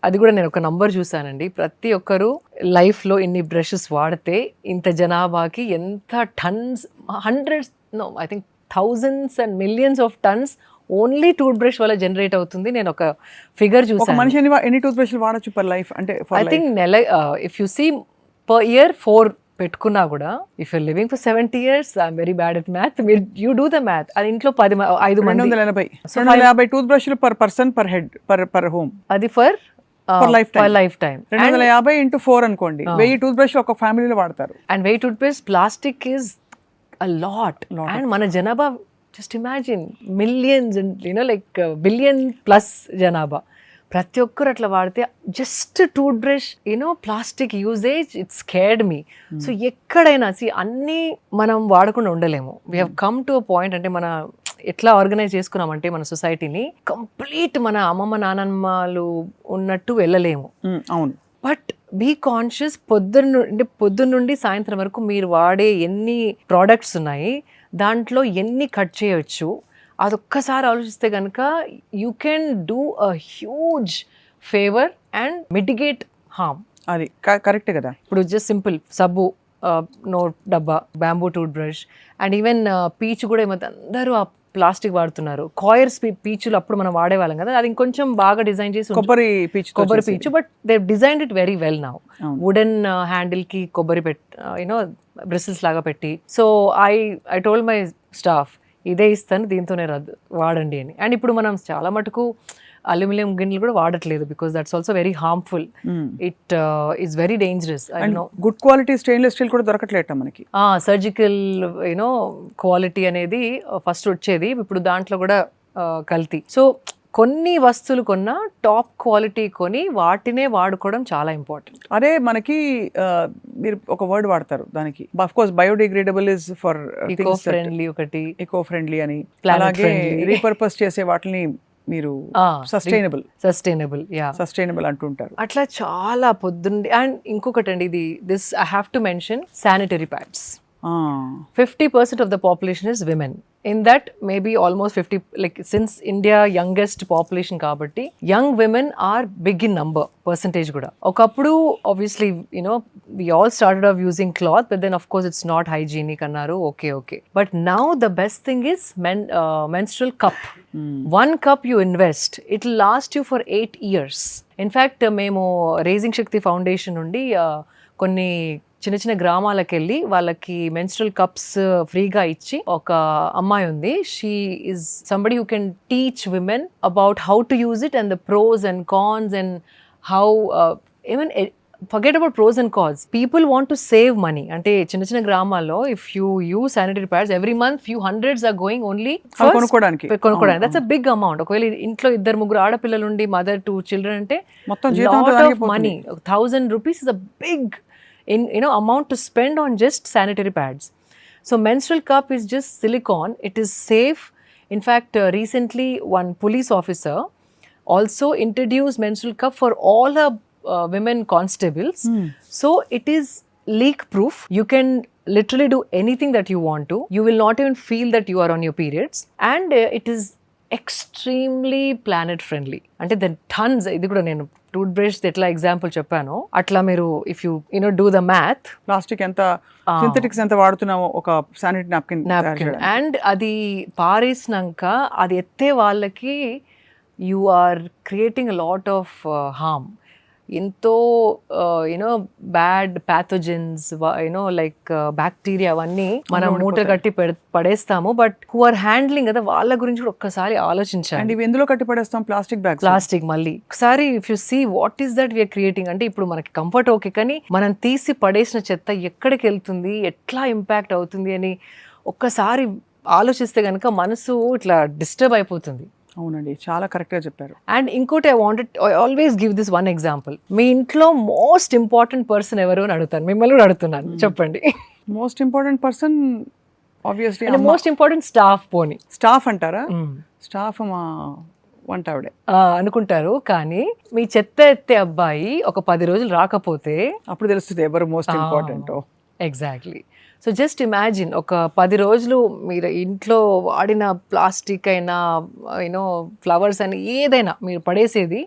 అది కూడా నేను ఒక నంబర్ చూసానండి, ప్రతి ఒక్కరు లైఫ్ లో ఇన్ని బ్రషెస్ వాడితే ఇంత జనాభాకి ఎంత tons, hundreds, no I think thousands and millions of tons only tooth brush వల్ల జనరేట్ అవుతుంది. నేను ఒక ఫిగర్ చూసాను. మనిషి ఎన్ని టూత్ బ్రష్లు వాడచ్చు పర్ లైఫ్? అంటే I think if you see per year 4 పెట్టుకున్నా కూడా, if you're living for 70 years, I'm very bad at math, you do the math. అది ఇంట్లో 5 మంది 250 టూత్ బ్రష్లు per person per head per home. అది for for lifetime lifetime 250 into 4 అనుకోండి 1000 toothbrush ఒక ఫ్యామిలీలో వాడతారు. And wait toothpaste plastic is a lot. And మన జనాభా just imagine millions like billion plus జనాభా. ప్రతి ఒక్కరు అట్లా వాడితే just tooth brush plastic usage it scared me. So ఎక్కడైనా అన్నీ మనం వాడకుండా ఉండలేము. We have come to a point, అంటే మన ఎట్లా ఆర్గనైజ్ చేసుకున్నామంటే మన సొసైటీని కంప్లీట్ మన అమ్మమ్మ నానమ్మలు ఉన్నట్టు వెళ్ళలేము. అవును. But be conscious. పొద్దున్న నుండి సాయంత్రం వరకు మీరు వాడే ఎన్ని ప్రోడక్ట్స్ ఉన్నాయి, దాంట్లో ఎన్ని కట్ చేయొచ్చు, అదొక్కసారి ఆలోచిస్తే కనుక you can do a huge favour and mitigate harm. అది కరెక్ట్ కదా. ఇప్పుడు జస్ట్ సింపుల్ సబ్బు, నో డబ్బా, bamboo tooth brush, and even peach కూడా ఏమైతే అందరూ ఆ ప్లాస్టిక్ వాడుతున్నారు. కాయర్స్ పీచులు అప్పుడు మనం వాడేవాళ్ళం కదా, అది ఇంకొంచెం బాగా డిజైన్ చేసి కొబ్బరి పీచు, but they designed it very well now. Wooden handle కి కొబ్బరి బ్రిసిల్స్ లాగా పెట్టి. So I told my staff ఇదే ఇస్తాను, దీంతోనే వాడండి అని. అండ్ ఇప్పుడు మనం చాలా మటుకు అల్యూమినియం గిన్నెలు కూడా వాడట్లేదు, because that's also very harmful. It is very dangerous. Good quality stainless steel కూడా దొరకట్లేట మనకి. సర్జికల్ క్వాలిటీ అనేది ఫస్ట్ వచ్చేది, ఇప్పుడు దాంట్లో కూడా కల్తీ. సో కొన్ని వస్తువులు కొన్నా టాప్ క్వాలిటీ కొని వాటినే వాడుకోవడం చాలా ఇంపార్టెంట్. అదే మనకి మీరు ఒక వర్డ్ వాడతారు దానికి, of course biodegradable is for eco friendly, ఒకటి ఈకో ఫ్రెండ్లీ అని, అలాగే రీపర్పస్ చేసే వాటిని మీరు సస్టైనబుల్ అంటుంటారు. అట్లా చాలా పొద్దుండి. అండ్ ఇంకొకటి అండి, this I have to mention, sanitary pads. 50% of the population is women. In that, maybe almost 50, like since India youngest population kabatti, young women are big in number, percentage kuda. Okappudu obviously, we all started off using cloth, but then of course it's not hygienic annaru. Okay. But now the best thing is menstrual cup. One cup you invest, it will last you for 8 years. In fact, memo Raising Shakti Foundation nundi కొన్ని చిన్న చిన్న గ్రామాలకు వెళ్ళి వాళ్ళకి menstrual cups ఫ్రీగా ఇచ్చి, ఒక అమ్మాయి ఉంది, she is somebody who can teach women about how to use it and the pros and cons and how even forget about pros and cons. People want to save money. అంటే చిన్న చిన్న గ్రామాల్లో if you use sanitary pads every month, few hundreds are going only కొనుక్కోవడానికి. That's a big amount. ఒకవేళ ఇంట్లో 2-3 ఆడపిల్లలు ఉండి mother 2 children అంటే మొత్తం జీతంతో lot of money. 1,000 rupees is a big amount to spend on just sanitary pads. So menstrual cup is just silicone. It is safe. In fact, recently one police officer also introduced menstrual cup for all her women constables. So it is leak proof. You can literally do anything that you want to. You will not even feel that you are on your periods. And it is extremely planet friendly. అంటే the tons, ఇది కూడా నేను tooth brush ఎట్లా example చెప్పాను, అట్లా మీరు if you do the math, plastic ఎంత, synthetics ఎంత వాడుతున్నామో ఒక శానిటరీ నాప్కిన్, అండ్ అది పారేసినాక అది ఎత్తే వాళ్ళకి you are creating a lot of harm. ఎంతో బ్యాడ్ ప్యాథోజన్స్, లైక్ బ్యాక్టీరియా, అవన్నీ మనం మూట కట్టి పడేస్తాము. బట్ హూ ఆర్ హ్యాండ్లింగ్ కదా, వాళ్ళ గురించి కూడా ఒక్కసారి ఆలోచించాలి. ఇవి ఎందులో కట్టి పడేస్తాం? ప్లాస్టిక్ మళ్ళీ ఒకసారి if you see what is that we're creating. అంటే ఇప్పుడు మనకి కంఫర్ట్ ఓకే, కానీ మనం తీసి పడేసిన చెత్త ఎక్కడికి వెళ్తుంది, ఎట్లా ఇంపాక్ట్ అవుతుంది అని ఒక్కసారి ఆలోచిస్తే కనుక మనసు ఇట్లా డిస్టర్బ్ అయిపోతుంది. అవునండి, చాలా కరెక్ట్గా చెప్పారు. అండ్ ఇంకోటి I always give this one example. మీ ఇంట్లో మోస్ట్ ఇంపార్టెంట్ పర్సన్ ఎవరు అని అడుగుతాను, మిమ్మల్ని కూడా అడుగుతున్నాను, చెప్పండి. Most important person obviously most important staff. పోనీ స్టాఫ్ అంటారా? స్టాఫ్ మా వంట ఆవిడే అనుకుంటారు, కానీ మీ చెత్త ఎత్తే అబ్బాయి ఒక 10 రోజులు రాకపోతే అప్పుడు తెలుస్తుంది ఎవరు most important. Exactly. So just imagine, ఒక 10 రోజులు మీరు ఇంట్లో వాడిన ప్లాస్టిక్ అయినా ఫ్లవర్స్ అని ఏదైనా మీరు పడేసేది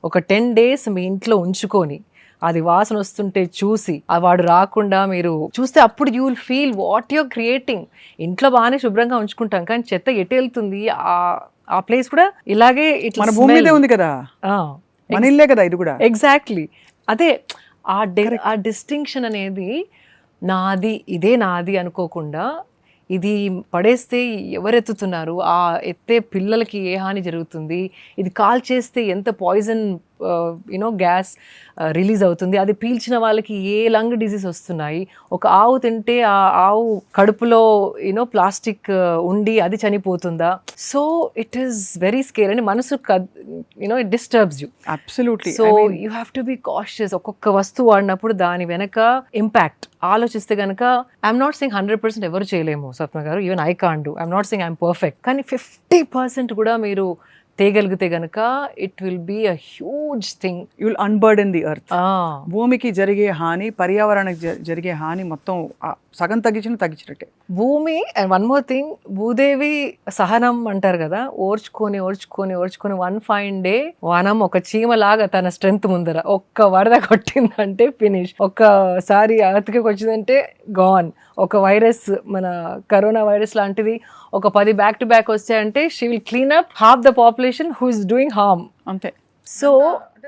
ఒక 10 days మీ ఇంట్లో ఉంచుకొని అది వాసన వస్తుంటే చూసి వాడు రాకుండా మీరు చూస్తే అప్పుడు you will feel what you're creating. ఇంట్లో బాగానే శుభ్రంగా ఉంచుకుంటాం, కానీ చెత్త ఎటు వెళ్తుంది, ఆ ప్లేస్ కూడా ఇలాగే మన భూమి మీదే ఉంది కదా, మన ఇల్లే కదా ఇది కూడా. ఎగ్జాక్ట్లీ. అదే ఆ డిస్టింక్షన్ అనేది, నాది ఇదే నాది అనుకోకుండా, ఇది పడేస్తే ఎవరెత్తుతున్నారు, ఆ ఎత్తే పిల్లలకి ఏ హాని జరుగుతుంది, ఇది కాల్ చేస్తే ఎంత పాయిజన్ యూనో గ్యాస్ రిలీజ్ అవుతుంది. అది పీల్చిన వాళ్ళకి ఏ లంగ్ డిసీజ్ వస్తున్నాయి. ఒక ఆవు తింటే ఆ ఆవు కడుపులో యూనో ప్లాస్టిక్ ఉండి అది చనిపోతుందా. So it is very scare అండి. మనసు you know it disturbs you. Absolutely. So you have to be cautious. ఒక్కొక్క వస్తువు వాడినప్పుడు దాని వెనక ఇంపాక్ట్ ఆలోచిస్తే కనుక ఐఎమ్ నాట్ సెయింగ్ 100% ఎవరు చేయలేము Swapna garu, even I can't do, I'm not saying I'm perfect, కానీ 50% కూడా మీరు తేగలిగితే గనక it will be a huge thing. You will unburden the earth. భూమికి జరిగే హాని, పర్యావరణానికి జరిగే హాని మొత్తం సగం తగ్గించినట్టే. భూమి and one more thing, Bhudevi సహనం అంటారు కదా, ఓర్చుకొని వన్ ఫైన్ డే వనం ఒక చీమలాగా తన స్ట్రెంగ్త్ ముందర ఒక్క వరద కొట్టిందంటే ఫినిష్. ఒక్కసారి అతికి వచ్చిందంటే గాన్. ఒక వైరస్, మన కరోనా వైరస్ లాంటిది ఒక 10 బ్యాక్ టు బ్యాక్ వచ్చాయంటే she will clean up half the population who is doing harm. అంతే. సో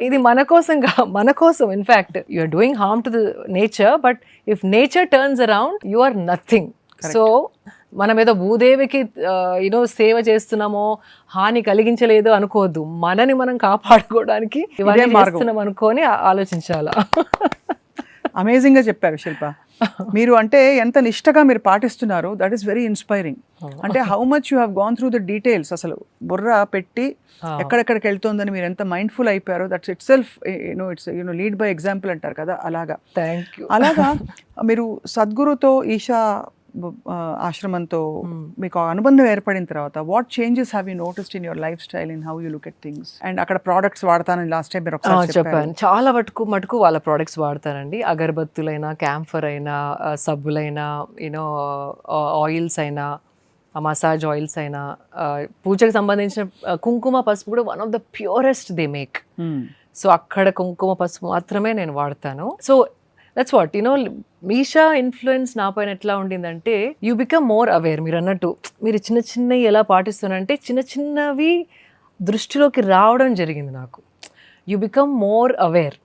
ఇది మన కోసం in fact you are doing harm to the nature, but if nature turns around you are nothing. So మనం ఏదో భూదేవికి you know సేవ చేస్తున్నామో, హాని కలిగించలేదు అనుకోవద్దు. మనని మనం కాపాడుకోవడానికి ఇవన్నీ చేస్తున్నాం అనుకొని ఆలోచించాలా. అమేజింగ్ గా చెప్పారు శిల్ప. మీరు అంటే ఎంత నిష్టగా మీరు పాటిస్తున్నారు, దట్ ఈస్ వెరీ ఇన్స్పైరింగ్. అంటే how much you have gone through the details. అసలు బుర్ర పెట్టి ఎక్కడెక్కడికి వెళ్తుందని మీరు ఎంత మైండ్ఫుల్ అయిపోయారో, that's it self it's lead by example అంటారు కదా, అలాగా. Thank you. అలాగా మీరు సద్గురుతో, ఈషా ఆశ్రమంతో మీకు అనుబంధం ఏర్పడిన తర్వాత what changes have you noticed in your lifestyle, in how you look at things? And అక్కడ ప్రోడక్ట్స్ వాడతానని లాస్ట్ టైం మీరు ఒకసారి చెప్పాను. చాలా మటుకు వాళ్ళ ప్రోడక్ట్స్ వాడతానండి. అగరబత్తులైనా, క్యాంఫర్ అయినా, సబ్బులైనా, యూనో ఆయిల్స్ అయినా, మసాజ్ ఆయిల్స్ అయినా, పూజకు సంబంధించిన కుంకుమ పసుపు కూడా one of the purest they make. So అక్కడ కుంకుమ పసుపు మాత్రమే నేను వాడతాను. So that's what you know Meesha influence నా పైన ఎట్లా ఉండిందంటే, యూ బికమ్ మోర్ అవేర్. మీరు అన్నట్టు మీరు చిన్నవి ఎలా పాటిస్తున్నారంటే చిన్నవి దృష్టిలోకి రావడం జరిగింది నాకు. You become more aware.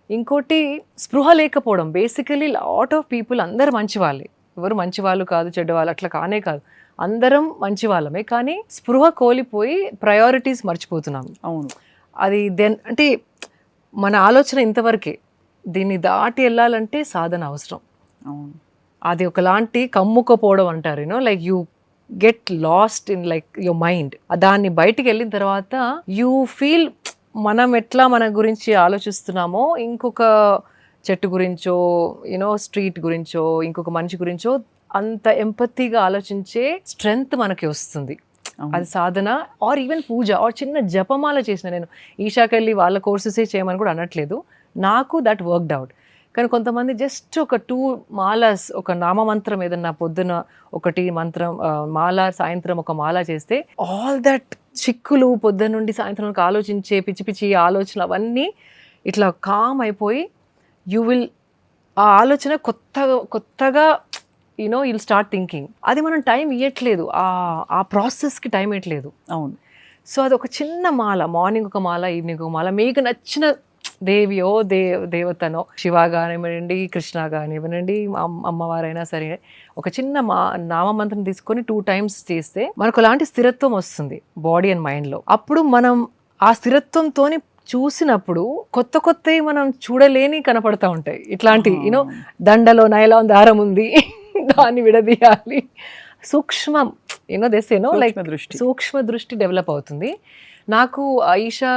ఇంకోటి స్పృహ లేకపోవడం. బేసికలీ లాట్ ఆఫ్ పీపుల్ అందరు మంచి వాళ్ళే, ఎవరు మంచి వాళ్ళు కాదు, చెడ్డవాళ్ళు అట్లా కానే కాదు, అందరం మంచి వాళ్ళమే. కానీ స్పృహ కోల్పోయి ప్రయారిటీస్ మర్చిపోతున్నాము. అవును. అది అంటే మన ఆలోచన ఇంతవరకే. దీన్ని దాటి వెళ్ళాలంటే సాధన అవసరం. అది ఒకలాంటి కమ్ముకపోవడం అంటారు, you know like you get lost in like your mind. దాన్ని బయటికి వెళ్ళిన తర్వాత యూ ఫీల్ మనం ఎట్లా మన గురించి ఆలోచిస్తున్నామో, ఇంకొక చెట్టు గురించో, యూనో స్ట్రీట్ గురించో, ఇంకొక మనిషి గురించో అంత ఎంపతిగా ఆలోచించే స్ట్రెంగ్త్ మనకి వస్తుంది. అది సాధన. ఆర్ ఈవెన్ పూజ, ఆర్ చిన్న జపమాల చేసిన, నేను ఈషాకెళ్ళి వాళ్ళ కోర్సెసే చేయమని కూడా అనట్లేదు, నాకు దట్ వర్క్డ్ అవుట్. కానీ కొంతమంది జస్ట్ ఒక 2 మాలాస్, ఒక నామమంత్రం ఏదన్నా పొద్దున ఒకటి మంత్రం మాల, సాయంత్రం ఒక మాల చేస్తే ఆల్ దట్ చిక్కులు పొద్దున్న నుండి సాయంత్రం ఆలోచించే పిచ్చి పిచ్చి ఆలోచనలు అవన్నీ ఇట్లా కామ్ అయిపోయి యూ విల్, ఆ ఆలోచన కొత్తగా యూనో యుల్ స్టార్ట్ థింకింగ్. అది మనం టైం ఇవ్వట్లేదు, ఆ ప్రాసెస్కి టైం ఇవ్వట్లేదు. అవును. సో అది ఒక చిన్న మాల, మార్నింగ్ ఒక మాల, ఈవినింగ్ ఒక మాల, మీకు నచ్చిన దేవియో దేవతనో, శివ కానివ్వండి, కృష్ణ కానివ్వండి, అమ్మవారైనా సరే, ఒక చిన్న నామమంత్రం తీసుకొని 2 times చేస్తే మనకు అలాంటి స్థిరత్వం వస్తుంది బాడీ అండ్ మైండ్లో. అప్పుడు మనం ఆ స్థిరత్వంతోని చూసినప్పుడు కొత్తవి మనం చూడలేని కనపడతా ఉంటాయి. ఇట్లాంటి యూనో దండలో నైలాన్ దారం ఉంది, దాన్ని విడదీయాలి, సూక్ష్మం యూనో దేసేనో లైక్ సూక్ష్మ దృష్టి డెవలప్ అవుతుంది. నాకు ఈషా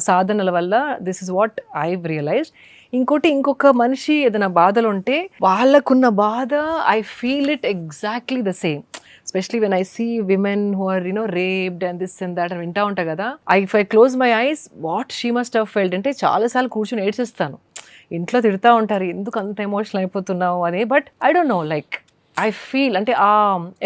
సాధనల వల్ల this is what I realized. ఇంకొక మనిషి ఏదైనా బాధలు ఉంటే వాళ్ళకున్న బాధ I feel it exactly the same. Especially when I see women who are, you know, raped and this and that, and వింటా ఉంటా కదా, if I close my eyes, what she must have felt అంటే చాలాసార్లు కూర్చొని ఏడ్చేస్తాను. ఇంట్లో తిడతా ఉంటారు, ఎందుకు అంత ఎమోషనల్ అయిపోతున్నావు అని. But I don't no, like I feel అంటే ఆ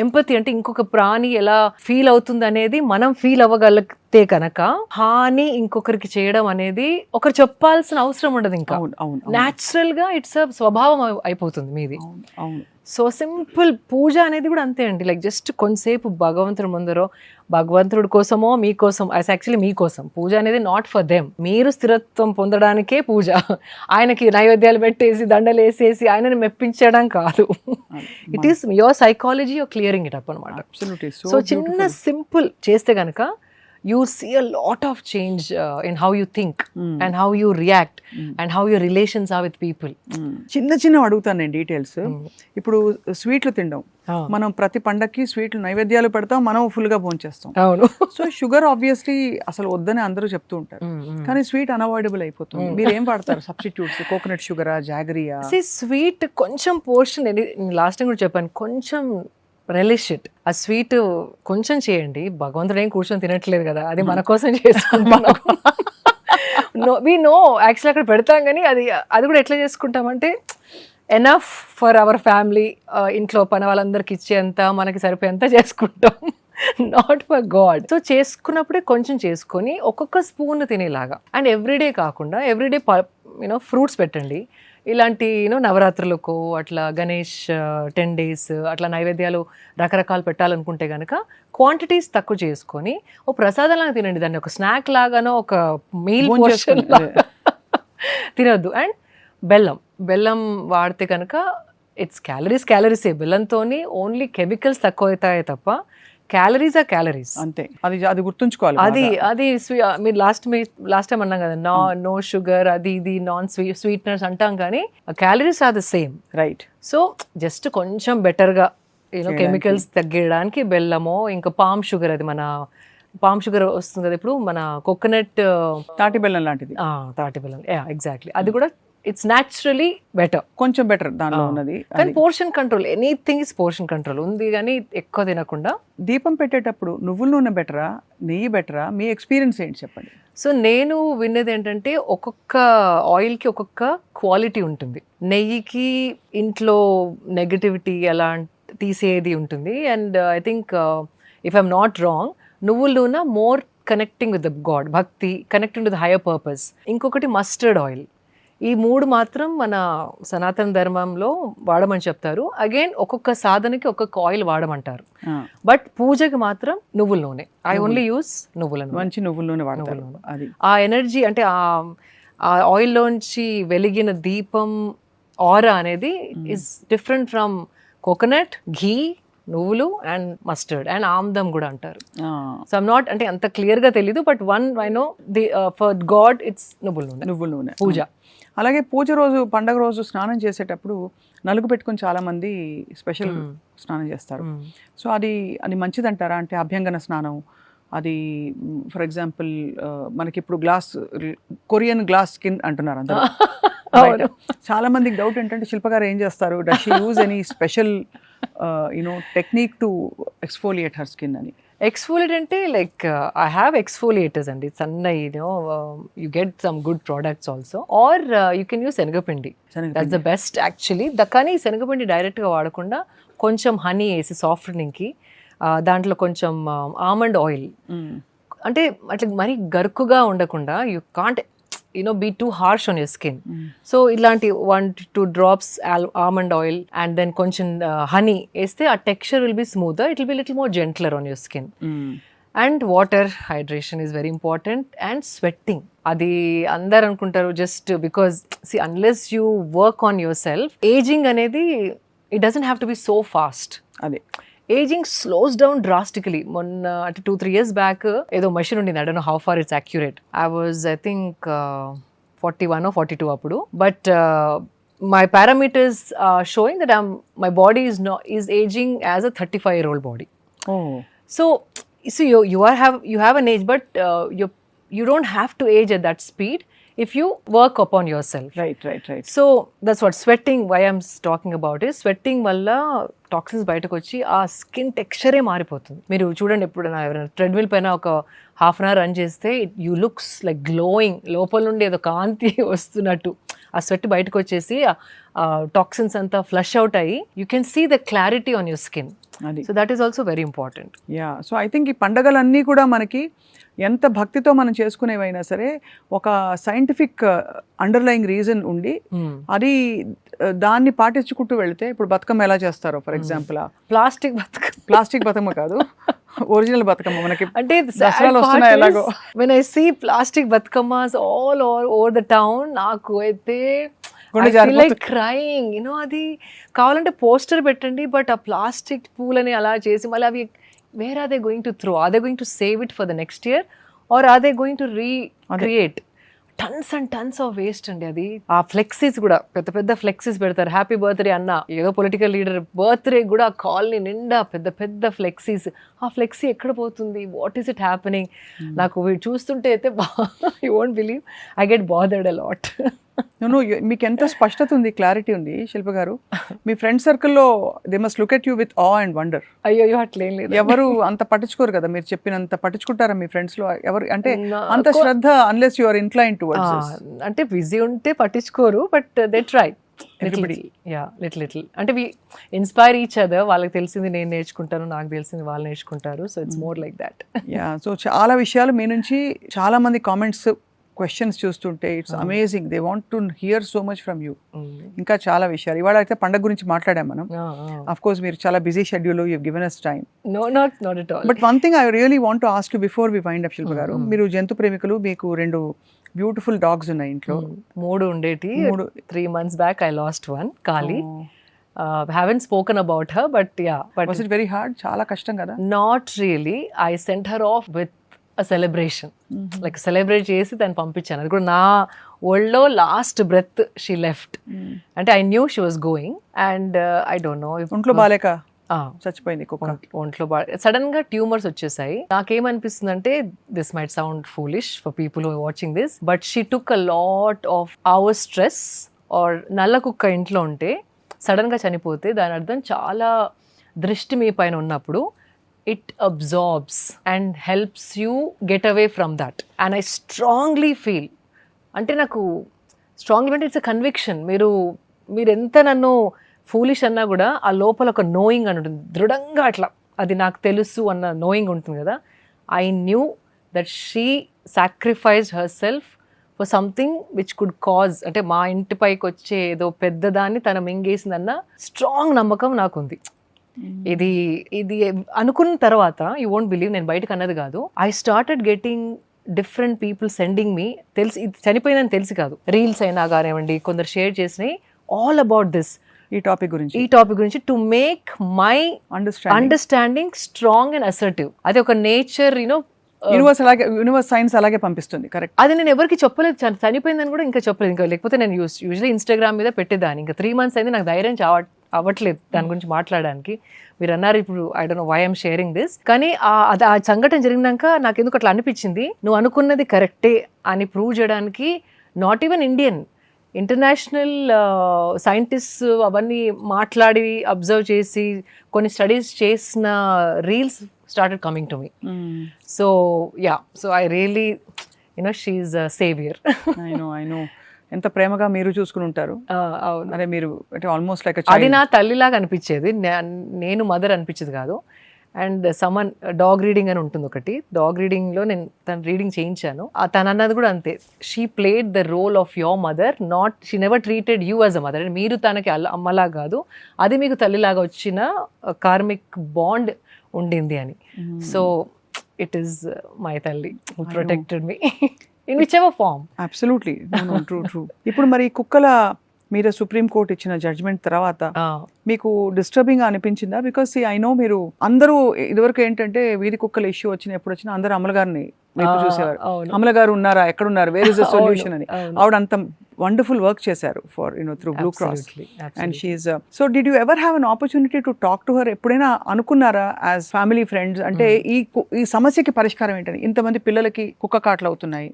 ఎంపతి అంటే ఇంకొక ప్రాణి ఎలా ఫీల్ అవుతుంది అనేది మనం ఫీల్ అవ్వగలిగితే కనుక హాని ఇంకొకరికి చేయడం అనేది ఒకరు చెప్పాల్సిన అవసరం ఉండదు. ఇంకా న్యాచురల్ గా ఇట్స్ స్వభావం అయిపోతుంది మీది. సో సింపుల్ పూజ అనేది కూడా అంతే అండి. లైక్ జస్ట్ కొంతసేపు భగవంతుడి ముందరో, భగవంతుడి కోసమో మీకోసం, యాక్చువల్లీ మీకోసం పూజ అనేది నాట్ ఫర్ దెమ్. మీరు స్థిరత్వం పొందడానికే పూజ. ఆయనకి నైవేద్యాలు పెట్టేసి దండలు వేసేసి ఆయనని మెప్పించడం కాదు. It is your psychology, your clearing it up అనమాట. సో చిన్న సింపుల్ చేస్తే కనుక you see a lot of change in how you think and how you react and how your relations are with people. చిన్న చిన్న అడుగుతాను నేను details. ఇప్పుడు స్వీట్లు తినడం, మనం ప్రతి పండక్కి స్వీట్లు నైవేద్యాలు పెడతాం, మనం ఫుల్గా భోంచేస్తాం. అవును. సో షుగర్ ఆబ్వియస్లీ అసలు వద్దని అందరూ చెప్తూ ఉంటారు, కానీ స్వీట్ అన్అవాయిడబుల్ అయిపోతుంది. మీరు ఏం వాడతారు సబ్స్టిట్యూట్స్? కోకోనట్ షుగరా, జాగరియా? స్వీట్ కొంచెం పోర్షన్, లాస్ట్ టైం కూడా చెప్పాను, కొంచెం relish it. ఆ స్వీట్ కొంచెం చేయండి, భగవంతుడు ఏం కూర్చొని తినట్లేదు కదా, అది మన కోసం చేసుకుంటున్నాం. వి నో యాక్చువల్లీ అక్కడ పెడతాం, కానీ అది కూడా ఎట్లా చేసుకుంటామంటే ఎనఫ్ ఫర్ అవర్ ఫ్యామిలీ, ఇంట్లో పని వాళ్ళందరికి ఇచ్చేంత, మనకి సరిపోయేంత చేసుకుంటాం, నాట్ ఫర్ గాడ్. సో చేసుకున్నప్పుడే కొంచెం చేసుకొని ఒక్కొక్క స్పూన్ తినేలాగా. అండ్ ఎవ్రీడే కాకుండా ఎవ్రీడే ఫ్రూట్స్ పెట్టండి. ఇలాంటి నవరాత్రులకు అట్లా గణేష్ 10 days అట్లా నైవేద్యాలు రకరకాలు పెట్టాలనుకుంటే కనుక క్వాంటిటీస్ తక్కువ చేసుకొని ఓ ప్రసాదంలాగా తినండి, దాన్ని ఒక స్నాక్ లాగానో ఒక మీల్ పోర్షన్ తినొద్దు. అండ్ బెల్లం వాడితే కనుక ఇట్స్ క్యాలరీసే. బెల్లంతోని ఓన్లీ కెమికల్స్ తక్కువ అవుతాయి తప్ప క్యాలరీస్ ఆ క్యాలరీస్ అంతే. అది గుర్తుంచుకోవాలి. అది మీరు లాస్ట్ టైం అన్నాం కదా, నో షుగర్, అది ఇది నాన్ స్వీట్నర్స్ అంటాం, కానీ calories are the same, right? So just కొంచెం బెటర్గా కెమికల్స్ తగ్గడానికి బెల్లమో, ఇంకా పామ్ షుగర్, అది మన పామ్ షుగర్ వస్తుంది కదా ఇప్పుడు, మన కోకోనట్ తాటి బెల్లం లాంటిది. తాటి బెల్లం, ఎగ్జాక్ట్లీ. అది కూడా ఇట్స్ న్యాచురలీ బెటర్, కొంచెం బెటర్ దానిలో ఉన్నది. కానీ portion control, anything is portion control ఉంది, కానీ ఎక్కువ తినకుండా. దీపం పెట్టేటప్పుడు నువ్వుల నూనె బెటరా, నెయ్యి బెటరా? మీ ఎక్స్పీరియన్స్ ఏంటి చెప్పండి. సో నేను విన్నది ఏంటంటే ఒక్కొక్క ఆయిల్కి ఒక్కొక్క క్వాలిటీ ఉంటుంది. నెయ్యికి ఇంట్లో నెగటివిటీ అలా తీసేది ఉంటుంది. And I think if I'm not wrong, నువ్వుల నూనె more connecting with the god, bhakti, connecting to the higher purpose. ఇంకొకటి మస్టర్డ్ ఆయిల్. ఈ 3 మాత్రం మన సనాతన ధర్మంలో వాడమని చెప్తారు. అగైన్ ఒక్కొక్క సాధనకి ఒక్కొక్క ఆయిల్ వాడమంటారు, బట్ పూజకి మాత్రం నువ్వుల నూనె. ఐ ఓన్లీ యూస్ నువ్వుల నూనె, మంచి నువ్వుల నూనె వాడతారు. అది ఆ ఎనర్జీ, అంటే ఆ ఆయిల్లోంచి వెలిగిన దీపం ఆరా అనేది ఇస్ డిఫరెంట్ ఫ్రమ్ కోకోనట్, ఘీ, నువ్వులు అండ్ మస్టర్డ్ అండ్ ఆమ్దం కూడా అంటారు. సో ఐమ్ నాట్, అంటే అంత క్లియర్గా తెలీదు, but one I know the for God it's నువ్వుల నూనె పూజ. అలాగే పూజ రోజు, పండగ రోజు స్నానం చేసేటప్పుడు నలుగు పెట్టుకుని చాలా మంది స్పెషల్ స్నానం చేస్తారు. సో అది మంచిదంటారా? అంటే అభ్యంగన స్నానం, అది ఫర్ ఎగ్జాంపుల్ మనకి ఇప్పుడు కొరియన్ గ్లాస్ స్కిన్ అంటున్నారు అందరూ. చాలా మందికి డౌట్ ఏంటంటే శిల్ప గారు ఏం చేస్తారు, does she use any special technique to exfoliate her skin అని? ఎక్స్ఫోలియేట్ అంటే లైక్ ఐ హ్యావ్ ఎక్స్ఫోలియేటర్స్ అండి, సన్న you get some good products also, or you can use శనగపిండి, దట్స్ ద బెస్ట్ యాక్చువల్లీ. కానీ శనగపిండి డైరెక్ట్గా వాడకుండా కొంచెం హనీ వేసి సాఫ్ట్నింగ్కి, దాంట్లో కొంచెం ఆమండ్ ఆయిల్, అంటే అట్లా మరీ గరుకుగా ఉండకుండా, you can't be too harsh on your skin. So ilanti 1 to 2 drops almond oil and then koncham honey este, a texture will be smoother, it will be little more gentler on your skin. And water hydration is very important, and sweating, adi andaru anukuntaru just because, see, unless you work on yourself, aging anedi it doesn't have to be so fast. Adi aging slows down drastically. Monna at 2-3 years back edo machine undi, I don't know how far it's accurate. I was, I think 41 or 42 appudu, but my parameters are showing that my body is aging as a 35-year-old body. Oh, so you have an age, but you don't have to age at that speed if you work upon yourself. Right. So that's what sweating, why I'm talking about is sweating valla toxins బయటకు వచ్చి ఆ skin టెక్స్చరే మారిపోతుంది. మీరు చూడండి, ఎప్పుడైనా ఎవరైనా treadmill పైన ఒక హాఫ్ అన్ అవర్ రన్ చేస్తే యూ లుక్స్ లైక్ గ్లోయింగ్, లోపల నుండి ఏదో కాంతి వస్తున్నట్టు ఆ స్వెట్ బయటకు వచ్చేసి ఆ టాక్సిన్స్ అంతా ఫ్లష్ అవుట్ అయ్యి you can see the clarity on your skin. So that is also very important. Yeah, so I think ఈ పండగలన్నీ కూడా మనకి ఎంత భక్తితో మనం చేసుకునేవైనా సరే ఒక సైంటిఫిక్ అండర్లయింగ్ రీజన్ ఉండి అది దాన్ని పాటించుకుంటూ వెళ్తే, ఇప్పుడు బతుకమ్మ ఎలా చేస్తారో ఫర్ ఎగ్జాంపుల్, ప్లాస్టిక్ బతుకమ్మ కాదు, ఒరిజినల్ బతుకమ్మ మనకి అంటే దసరాలు వస్తున్నాయి ఎలాగో. When I see plastic Bathukammas all over the town, నాకు అయితే క్రైయింగ్, అది కావాలంటే పోస్టర్ పెట్టండి, బట్ ఆ ప్లాస్టిక్ పూలని అలా చేసి మళ్ళీ అవి where are they going to throw? Are they going to save it for the next year, or are they going to recreate? Tons and tons of waste అండి. అది ఆ ఫ్లెక్సీస్ కూడా పెద్ద పెద్ద ఫ్లెక్సీస్ పెడతారు, హ్యాపీ బర్త్డే అన్న, ఏదో political leader birthday కూడా కాలనీ నిండా పెద్ద పెద్ద ఫ్లెక్సీస్. ఆ ఫ్లెక్సీ ఎక్కడ పోతుంది? What is it happening? నాకు వీడు చూస్తుంటే అయితే you won't believe, I get bothered a lot. మీకు ఎంత స్పష్టత ఉంది, క్లారిటీ ఉంది శిల్ప గారు. మీ ఫ్రెండ్ సర్కిల్లో they must look at you with ఆ అండ్ వండర్. అయ్యో అట్లేం లేదు, ఎవరు అంత పట్టించుకోరు కదా, మీరు చెప్పినంత పట్టించుకుంటారా మీ ఫ్రెండ్స్ లో ఎవరు? అంటే అంత శ్రద్ధ, unless you are incline towards this. అంటే బిజీ ఉంటే పట్టించుకోరు, బట్ దే ట్రై లిటిల్. అంటే వి ఇన్స్పైర్ ఈచ్ అదర్. వాళ్ళకి తెలిసింది నేను నేర్చుకుంటాను, నాకు తెలిసింది వాళ్ళు నేర్చుకుంటారు. So it's more like that. So చాలా విషయాలు మీ నుంచి చాలా మంది కామెంట్స్, క్వశ్చన్స్ చూస్తుంటే it's amazing. They want to hear so much from you. ఇంకా చాలా విషయాలు. ఇవాళ అయితే పండగ గురించి మాట్లాడాం మనం. ఆఫ్ కోర్స్ మీరు చాలా busy schedule, you given us time. No, not at all. But one thing I really want to ask you before we wind up Shilpa garu. మీరు జంతు ప్రేమికులు, మీకు 2 బ్యూటిఫుల్ డాగ్స్ ఉన్నాయి ఇంట్లో. 3 ఉండేటి. 3 months back I lost one, Kali. Haven't spoken about her, but yeah. But was it very hard? చాలా కష్టం కదా? Not really. I sent her off with a celebration. Like celebrate చేసి దాన్ని పంపించాను. అది కూడా నా ఒళ్ళో లాస్ట్ బ్రెత్ షీ లెఫ్ట్. అంటే I knew she was going and I don't no. ఒంట్లో బాలేక చచ్చిపోయింది కుక్క. ఒంట్లో సడన్ గా ట్యూమర్స్ వచ్చేసాయి. నాకేమనిపిస్తుంది అంటే, this might sound foolish for people who are watching this, but she took a lot of our stress. Or నల్ల కుక్క ఇంట్లో ఉంటే సడన్ గా చనిపోతే దాని అర్థం చాలా దృష్టి మీ పైన ఉన్నప్పుడు it absorbs and helps you get away from that. And I strongly feel, అంటే నాకు స్ట్రాంగ్లీ అంటే ఇట్స్ అ కన్విక్షన్. మీరు ఎంత నన్ను ఫూలిష్ అన్నా కూడా ఆ లోపల ఒక నోయింగ్ అని ఉంటుంది, దృఢంగా అట్లా అది నాకు తెలుసు అన్న నోయింగ్ ఉంటుంది కదా. I knew that she sacrificed her self for something which could cause, అంటే మా ఇంటి పైకి వచ్చే ఏదో పెద్దదాన్ని తన మింగేసిందన్న స్ట్రాంగ్ నమ్మకం నాకుంది. ఇది అనుకున్న తర్వాత యూ వోంట్ బిలీవ్, నేను బయటకు అన్నది కాదు, I started getting different people sending me, తెలిసి ఇది చనిపోయిందని తెలిసి కాదు, రీల్స్ అయినా కానివ్వండి, కొందరు షేర్ చేసినాయి ఆల్ అబౌట్ దిస్, ఈ టాపిక్ గురించి to make my understanding strong and assertive. అది ఒక నేచర్, యూనివర్స్ సైన్స్ అలాగే పంపిస్తుంది. కరెక్ట్. అది నేను ఎవరికి చెప్పలేదు, చనిపోయిందని కూడా ఇంకా చెప్పలేదు. ఇంకా లేకపోతే నేను యూజువల్లీ ఇన్స్టాగ్రామ్ మీద పెట్టేదాన్ని. ఇంకా 3 months అయింది, నాకు ధైర్యం అవ్వట్లేదు దాని గురించి మాట్లాడడానికి. మీరు అన్నారు ఇప్పుడు, I don't know why I'm sharing this, కానీ ఆ సంఘటన జరిగినాక నాకు ఎందుకు అట్లా అనిపించింది, నువ్వు అనుకున్నది కరెక్టే అని ప్రూవ్ చేయడానికి not even Indian, international scientist అవన్నీ మాట్లాడి అబ్జర్వ్ చేసి కొన్ని స్టడీస్ చేసిన reels started coming to me. So I really, she's a savior. I know ఎంత ప్రేమగా మీరు చూసుకుని ఉంటారు. అదే మీరు అంటే ఆల్మోస్ట్ లైక్ అది నా తల్లిలాగా అనిపించేది, నేను మదర్ అనిపించేది కాదు. అండ్ సమ్మన్ డాగ్ రీడింగ్ అని ఉంటుంది ఒకటి, డాగ్ రీడింగ్లో నేను తన రీడింగ్ చేయించాను. తను అన్నది కూడా అంతే, she played the role of your mother, not she never treated you as a mother. మీరు తనకి అమ్మలా కాదు, అది మీకు తల్లిలాగా వచ్చిన కార్మిక్ బాండ్ ఉండింది అని. సో ఇట్ ఈస్ మై తల్లి who protected me in whichever form. Absolutely true. ఇప్పుడు మరి కుక్కల మీద సుప్రీం కోర్ట్ ఇచ్చిన జడ్జ్మెంట్ తర్వాత మీకు డిస్టర్బింగ్ గా అనిపించిందా? బికాస్ ఐ నో మీరు అందరూ ఇదివరకు ఏంటంటే వీధి కుక్కల ఇష్యూ ఎప్పుడు వచ్చినా అందరూ అమల గారిని చూసేవారు, అమల గారు ఉన్నారా, ఎక్కడున్నారు, వేర్ ఇస్ ద సొల్యూషన్ అని. ఆవిడ అంత వండర్ఫుల్ వర్క్ చేశారు for through Blue Cross and she's. So did you ever have an opportunity to talk to her? ఎప్పుడైనా అనుకున్నారా యాజ్ ఫ్యామిలీ ఫ్రెండ్స్, అంటే ఈ సమస్యకి పరిష్కారం ఏంటని? ఇంతమంది పిల్లలకి కుక్క కాట్లు అవుతున్నాయి,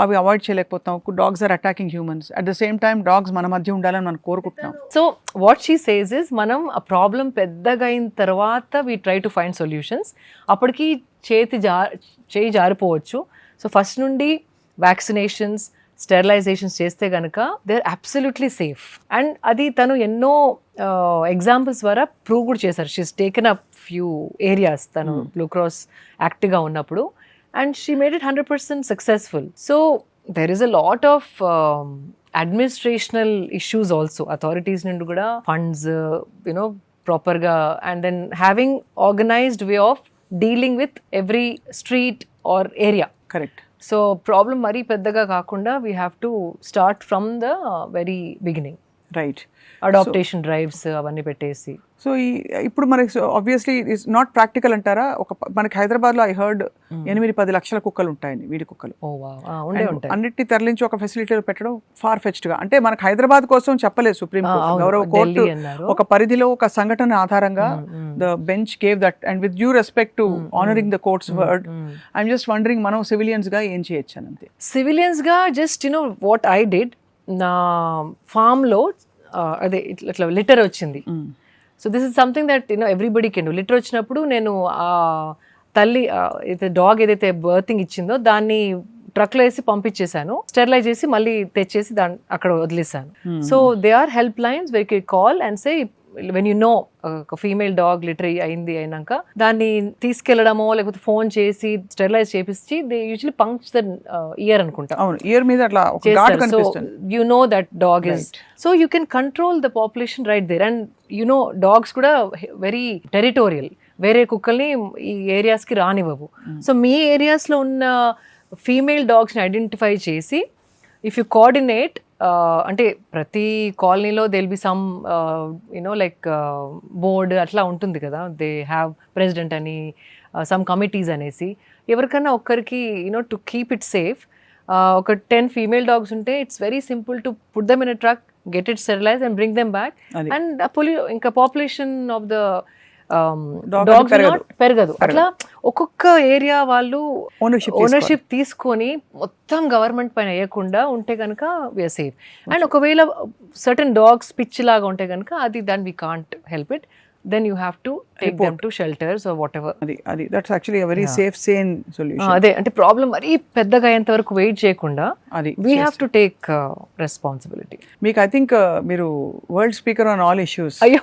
అవి అవాయిడ్ చేయలేకపోతాం, dogs are attacking humans, at the same time dogs మన మధ్య ఉండాలని మనం కోరుకుంటున్నాం. So what she says is, మనం ఆ ప్రాబ్లం పెద్దగా అయిన తర్వాత we try to find solutions. అప్పటికి చేయి జారిపోవచ్చు. సో ఫస్ట్ నుండి వ్యాక్సినేషన్స్, స్టెరిలైజేషన్స్ చేస్తే కనుక they are absolutely safe. And అది తను ఎన్నో ఎగ్జాంపుల్స్ ద్వారా ప్రూవ్ కూడా చేశారు. She's taken up few areas తను బ్లూ క్రాస్ యాక్టివ్గా ఉన్నప్పుడు, and she made it 100% successful. So there is a lot of administrational issues also, authorities nindu kuda funds proper ga, and then having organized way of dealing with every street or area. Correct. So problem mari peddaga kaakunda we have to start from the very beginning. Right. Adaptation drives avanni pettesi. So ఇప్పుడు మనకి obviously it's not practical అంటారా? మనకి హైదరాబాద్లో I heard 8-10 లక్షల కుక్కలు ఉంటాయని, వీడి కుక్కలు. అన్నిటిని తరలించి ఒక ఫెసిలిటీలో పెట్టడం ఫార్ ఫెచ్డ్గా. అంటే మనకు హైదరాబాద్ కోసం చెప్పలేదు సుప్రీం కోర్టు, గౌరవ కోర్టు ఒక పరిధిలో ఒక సంఘటన ఆధారంగా the bench gave that. And with due respect to honouring the court's word, I'm just wondering మనం సివిలియన్స్ గా ఏం చేయొచ్చు అని. అంతే, సివిలియన్స్ గా జస్ట్ వాట్ ఐ డిడ్, నా ఫామ్ లో అదే ఇట్లా లిటర్ వచ్చింది. So this is something that everybody can do. Litter వచ్చినప్పుడు నేను ఆ తల్లి డాగ్ ఏదైతే బర్తింగ్ ఇచ్చిందో దాన్ని ట్రక్లో వేసి పంపించేశాను, స్టెరిలైజ్ చేసి మళ్ళీ తెచ్చేసి అక్కడ వదిలేసాను. So they are help lines where you call and say when you know ఒక ఫీమేల్ డాగ్ లిటర్ అయినాక దాన్ని తీసుకెళ్లడమో లేకపోతే ఫోన్ చేసి స్టెరిలైజ్ చేపించి they usually punch the ear అనుకుంటా. ఇయర్ మీద అట్లా you know that dog is, so you can control the population right there. And dogs కూడా వెరీ టెరిటోరియల్, వేరే కుక్కల్ని ఈ ఏరియాస్ కి రానివ్వవు. సో మీ ఏరియాస్ లో ఉన్న ఫీమేల్ డాగ్స్ ని ఐడెంటిఫై చేసి ఇఫ్ యు కోఆర్డినేట్, అంటే ప్రతి కాలనీలో they will be some like board అట్లా ఉంటుంది కదా, దే హ్యావ్ ప్రెసిడెంట్ అని, సమ్ కమిటీస్ అనేసి. ఎవరికైనా ఒక్కరికి టు కీప్ ఇట్ సేఫ్ ఒక 10 ఫీమేల్ డాగ్స్ ఉంటే it's very simple to put them in a truck, get it sterilise and bring them back. And ఇంకా పాపులేషన్ ఆఫ్ ద డాగ్స్ పెరగదు. అట్లా ఒక్కొక్క ఏరియా వాళ్ళు ఓనర్షిప్ తీసుకొని మొత్తం గవర్నమెంట్ పైన వేయకుండా ఉంటే కనుక వీఆర్ సేఫ్. అండ్ ఒకవేళ సర్టన్ డాగ్స్ పిచ్ లాగా ఉంటే కనుక అది then we can't help it, then you have to take them to shelters or whatever. That's actually a very safe, sane solution. అదే అంటే ప్రాబ్లం మరీ పెద్దగా అయ్యేంత వరకు వెయిట్ చేయకుండా we have to take responsibility. మీకు ఐ థింక్ మీరు world speaker on all issues అయ్యో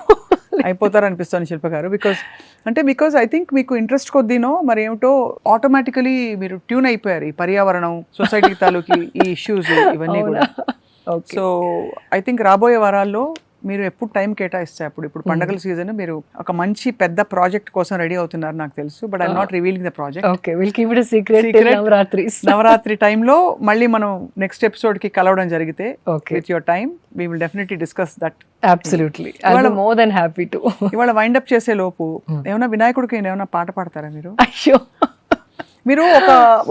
అయిపోతారు అనిపిస్తుంది శిల్ప గారు. బికాస్ ఐ థింక్ మీకు ఇంట్రెస్ట్ కొద్దీనో మరి ఏమిటో ఆటోమేటికలీ మీరు ట్యూన్ అయిపోయారు ఈ పర్యావరణం, సొసైటీ తాలూకి ఈ ఇష్యూస్ ఇవన్నీ కూడా. సో ఐ థింక్ రాబోయే వారాల్లో మీరు ఎప్పుడు టైం కేటాయిస్తే ఇప్పుడు పండగల సీజన్, మీరు ఒక మంచి పెద్ద ప్రాజెక్ట్ కోసం రెడీ అవుతున్నారు నాకు తెలుసు. But I'm not revealing the project. Okay, will keep it a secret. Navratri టైంలో మళ్ళీ మనం నెక్స్ట్ ఎపిసోడ్ కి కలవడం జరిగితే with your time we will definitely discuss that. Absolutely, I'll be more than happy to. ఇవాళ వైండ్ అప్ చేసే లోపు ఏమైనా వినాయకుడికి ఏమైనా పాట పాడతారా మీరు? అయ్యో, మీరు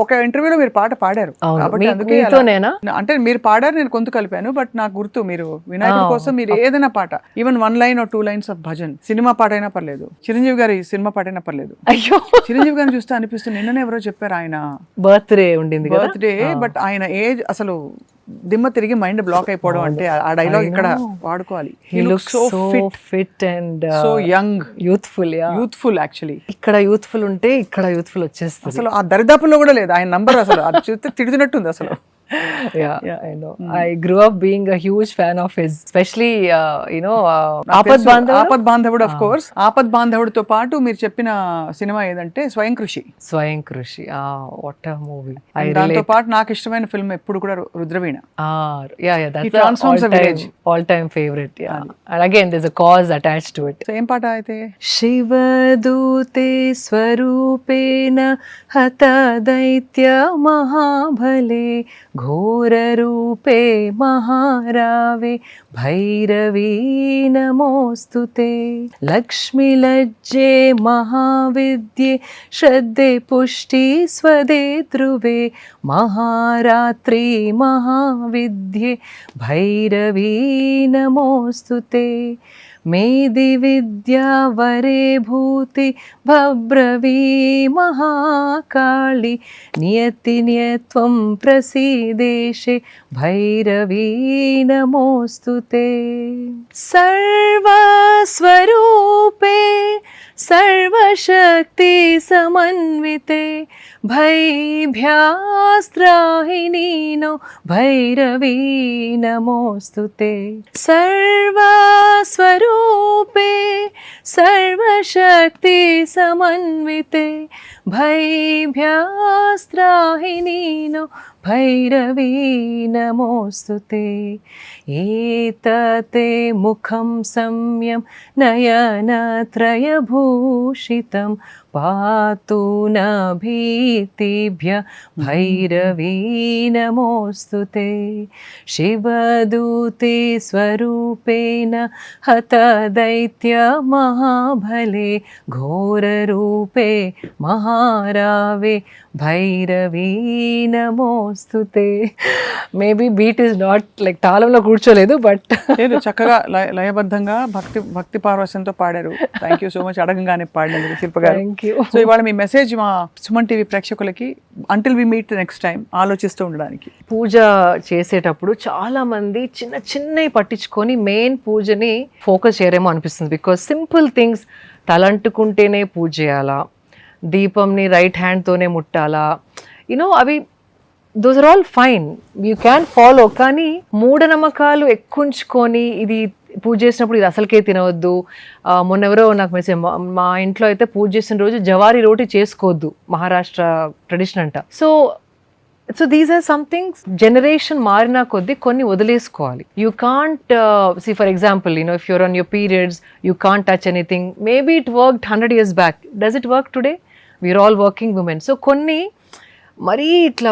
ఒక ఇంటర్వ్యూలో మీరు పాట పాడారు కాబట్టి అందుకే అంటే మీరు పాడారు, నేను గొంతు కలిపాను. బట్ నాకు గుర్తు మీరు వినాయకుడి కోసం మీరు ఏదైనా పాట, even 1 line or 2 lines of bhajan, cinema పాట అయినా పర్లేదు, చిరంజీవి గారి సినిమా పాట అయినా పర్లేదు. అయ్యో, చిరంజీవి గారిని చూస్తే అనిపిస్తుంది, నిన్ననే ఎవరో చెప్పారు ఆయన బర్త్డే ఉండింది, బర్త్డే, బట్ ఆయన ఏజ్ అసలు దిమ్మ తిరిగి మైండ్ బ్లాక్ అయిపోవడం. అంటే ఆ డైలాగ్ ఇక్కడ వాడుకోవాలి. He looks so fit and so young, youthful actually. ఇక్కడ యూత్ఫుల్ ఉంటే ఇక్కడ యూత్ఫుల్ వచ్చేస్తుంది. అసలు ఆ దరిదాపుల్లో కూడా లేదు ఆయన నంబర్, అసలు అది చూస్తే తిడుతున్నట్టుంది అసలు. I know. I grew up being a huge fan of his, especially ఆపద్ బాంధవుడు. ఆఫ్ కోర్స్, ఆపద్ బాంధవుడితో పాటు మీరు చెప్పిన సినిమా ఏదంటే స్వయం కృషి. What a movie. దాంతో పాటు నాకు ఇష్టమైన ఫిల్మ్ ఎప్పుడు కూడా Rudraveena. That's all time favorite. And again there's a cause attached to it. So ఏం పాట అయితే? శివదూతే స్వరూపేణ హత దైత్య మహాబలే ఘోరరూపే మహారావే భైరవీ నమోస్తుతే లక్ష్మీలజ్జే మహావిద్యే శ్రద్ధే పుష్టి స్వదే ధ్రువే మహారాత్రి మహావిద్యే భైరవీ నమోస్తుతే మేది విద్యా వరే భూతి భబ్రవీ మహాకాళి నియతి నియత్వం ప్రసీదేశే భైరవీ నమోస్తుతే సర్వస్వరూపే సర్వశక్తి సమన్వితే భైభ్యాస్త్రాహినీనో భైరవీ నమోస్తుతే సర్వస్వరూపే సర్వశక్తి సమన్వితే భైభ్యాస్త్రాహినీనో భైరవీ నమోస్తుతే ఏతతే ముఖం సంయం నయనత్రయభూషితం పాతు నభీతిభ్య భైరవీ నమోస్తుతే శివదూతే స్వరూపేణ హత దైత్య మహాబలే ఘోరరూపే మహారావే భైరవీ నమోస్తుతే. Maybe beat is not like తాళంలో కూర్చోలేదు, బట్ లేదు, చక్కగా లయబద్ధంగా భక్తి పారవశ్యంతో పాడారు. థ్యాంక్ యూ సో మచ్, అడగంగానే పాడినందుకు శిల్ప గారు. Thank you. సో ఇవాళ మీ మెసేజ్ మా సుమన్ టీవీ ప్రేక్షకులకి, until we meet next time, ఆలోచిస్తూ ఉండడానికి. పూజ చేసేటప్పుడు చాలా మంది చిన్న చిన్నవి పట్టించుకొని మెయిన్ పూజని ఫోకస్ చేయరేమో అనిపిస్తుంది. బికాస్ సింపుల్ థింగ్స్, తలంటుకుంటేనే పూజ చేయాలా, దీపంని రైట్ హ్యాండ్తోనే ముట్టాలా, యునో అవి those are all fine, you can follow. కానీ మూఢనమ్మకాలు ఎక్కుంచుకొని ఇది పూజ చేసినప్పుడు ఇది అసలుకే తినవద్దు. మొన్న ఎవరో నాకు మెసేజ్, మా ఇంట్లో అయితే పూజ చేసిన రోజు జవారీ రోటీ చేసుకోవద్దు, మహారాష్ట్ర ట్రెడిషన్ అంట. So these are somethings generation మారినా కొద్దీ కొన్ని వదిలేసుకోవాలి. You can't see for example, if you're on your periods you can't touch anything. Maybe it worked 100 years back, does it work today? We're all working women. So కొన్ని మరీ ఇట్లా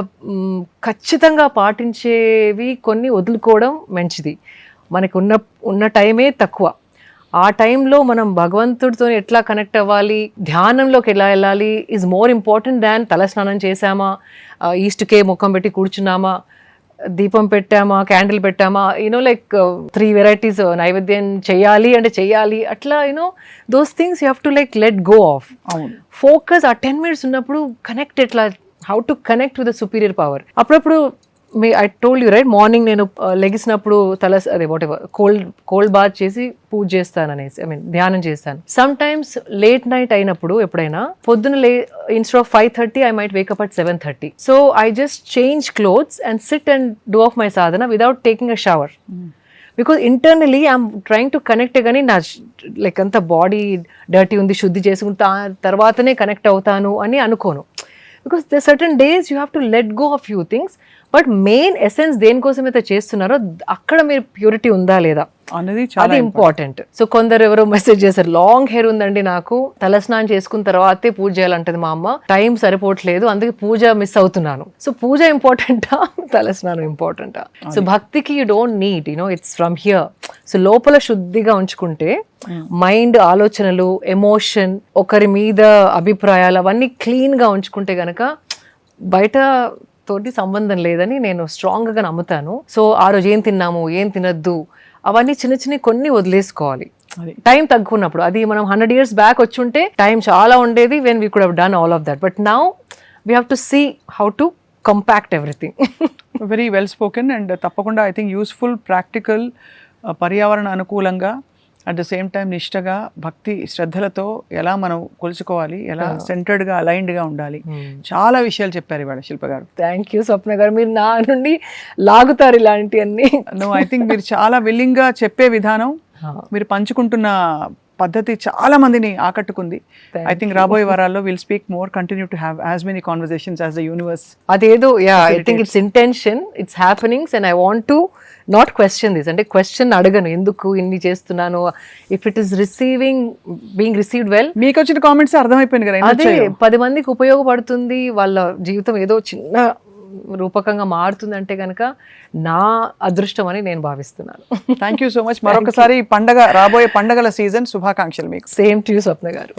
ఖచ్చితంగా పాటించేవి కొన్ని వదులుకోవడం మంచిది. మనకు ఉన్న టైమే తక్కువ. ఆ టైంలో మనం భగవంతుడితో ఎట్లా కనెక్ట్ అవ్వాలి, ధ్యానంలోకి ఎలా వెళ్ళాలి ఈజ్ మోర్ ఇంపార్టెంట్ దాన్ తలస్నానం చేసామా, ఈస్ట్కే ముఖం పెట్టి కూర్చున్నామా, దీపం పెట్టామా, క్యాండిల్ పెట్టామా, లైక్ 3 varieties నైవేద్యం చేయాలి అంటే చెయ్యాలి, అట్లా those things you have to like let go off. Focus ఆ 10 minutes ఉన్నప్పుడు కనెక్ట్, ఎట్లా how to connect with the superior power. అప్పుడప్పుడు I told you right, morning నేను లెగిసినప్పుడు అదే వాట్ ఎవర్ కోల్డ్ బాత్ చేసి పూజ చేస్తాను అనేసి, ధ్యానం చేస్తాను. సమ్ టైమ్స్ లేట్ నైట్ అయినప్పుడు ఎప్పుడైనా పొద్దున instead of 5:30 I might wake up at 7:30. So I just change clothes and SIT and do of my Sadhana without taking a shower. Because internally I'm trying to connect, కానీ నా like అంత body dirty ఉంది, శుద్ధి చేసుకుంటా తర్వాతనే connect అవుతాను అని అనుకోను. Because the certain days you have to let go of few things. But main essence దేనికోసం అయితే చేస్తున్నారో అక్కడ మీరు ప్యూరిటీ ఉందా లేదా అది ఇంపార్టెంట్. సో కొందరు ఎవరో మెసేజ్ చేశారు, లాంగ్ హెయిర్ ఉందండి నాకు, తలస్నానం చేసుకున్న తర్వాతే పూజ చేయాలంటది మా అమ్మ, టైం సరిపోవట్లేదు అందుకే పూజ మిస్ అవుతున్నాను. సో పూజ ఇంపార్టెంటా, తలస్నానం ఇంపార్టెంటా? సో భక్తికి you don't need, it's from here. So లోపల శుద్ధిగా ఉంచుకుంటే మైండ్, ఆలోచనలు, ఎమోషన్, ఒకరి మీద అభిప్రాయాలు అవన్నీ క్లీన్ గా ఉంచుకుంటే గనక బయట తోటి సంబంధం లేదని నేను స్ట్రాంగ్గా నమ్ముతాను. సో ఆ రోజు ఏం తిన్నాము, ఏం తినద్దు, అవన్నీ చిన్న చిన్న కొన్ని వదిలేసుకోవాలి టైం తగ్గున్నప్పుడు. అది మనం 100 years బ్యాక్ వచ్చుంటే టైం చాలా ఉండేది, when we could have done all of that. But now we have to see how to compact everything. Very well spoken and తప్పకుండా ఐ థింక్ యూస్ఫుల్, ప్రాక్టికల్, పర్యావరణ అనుకూలంగా, అట్ ద సేమ్ టైం నిష్టగా, భక్తి శ్రద్ధలతో ఎలా మనం కొలుచుకోవాలి, ఎలా సెంటర్డ్గా, అలైన్డ్గా ఉండాలి, చాలా విషయాలు చెప్పారు ఇవాళ శిల్ప గారు. థ్యాంక్ యూ స్వప్న గారు, మీరు నా నుండి లాగుతారు ఇలాంటివన్నీ. ఐ థింక్ మీరు చాలా విల్లింగ్గా చెప్పే విధానం, మీరు పంచుకుంటున్న పద్ధతి చాలా మందిని ఆకట్టుకుంది. ఐ థింక్ రాబోయే వారాల్లో will speak more, continue to have as many conversations as the universe. అదేదో I think it's intention, it's happenings and I want to not question this. అంటే క్వశ్చన్ అడగను, ఎందుకు ఇన్ని చేస్తున్నాను. If it is being received well, మీకు వచ్చిన comments అర్థమైపోయింది కదా, అదే 10 మందికి ఉపయోగపడుతుంది, వాళ్ళ జీవితం ఏదో చిన్న రూపకంగా మారుతుందంటే కనుక నా అదృష్టం అని నేను భావిస్తున్నాను. Thank you so much. మరొకసారి రాబోయే పండగల సీజన్ శుభాకాంక్షలు మీకు. సేమ్ టు యూ స్వప్న గారు.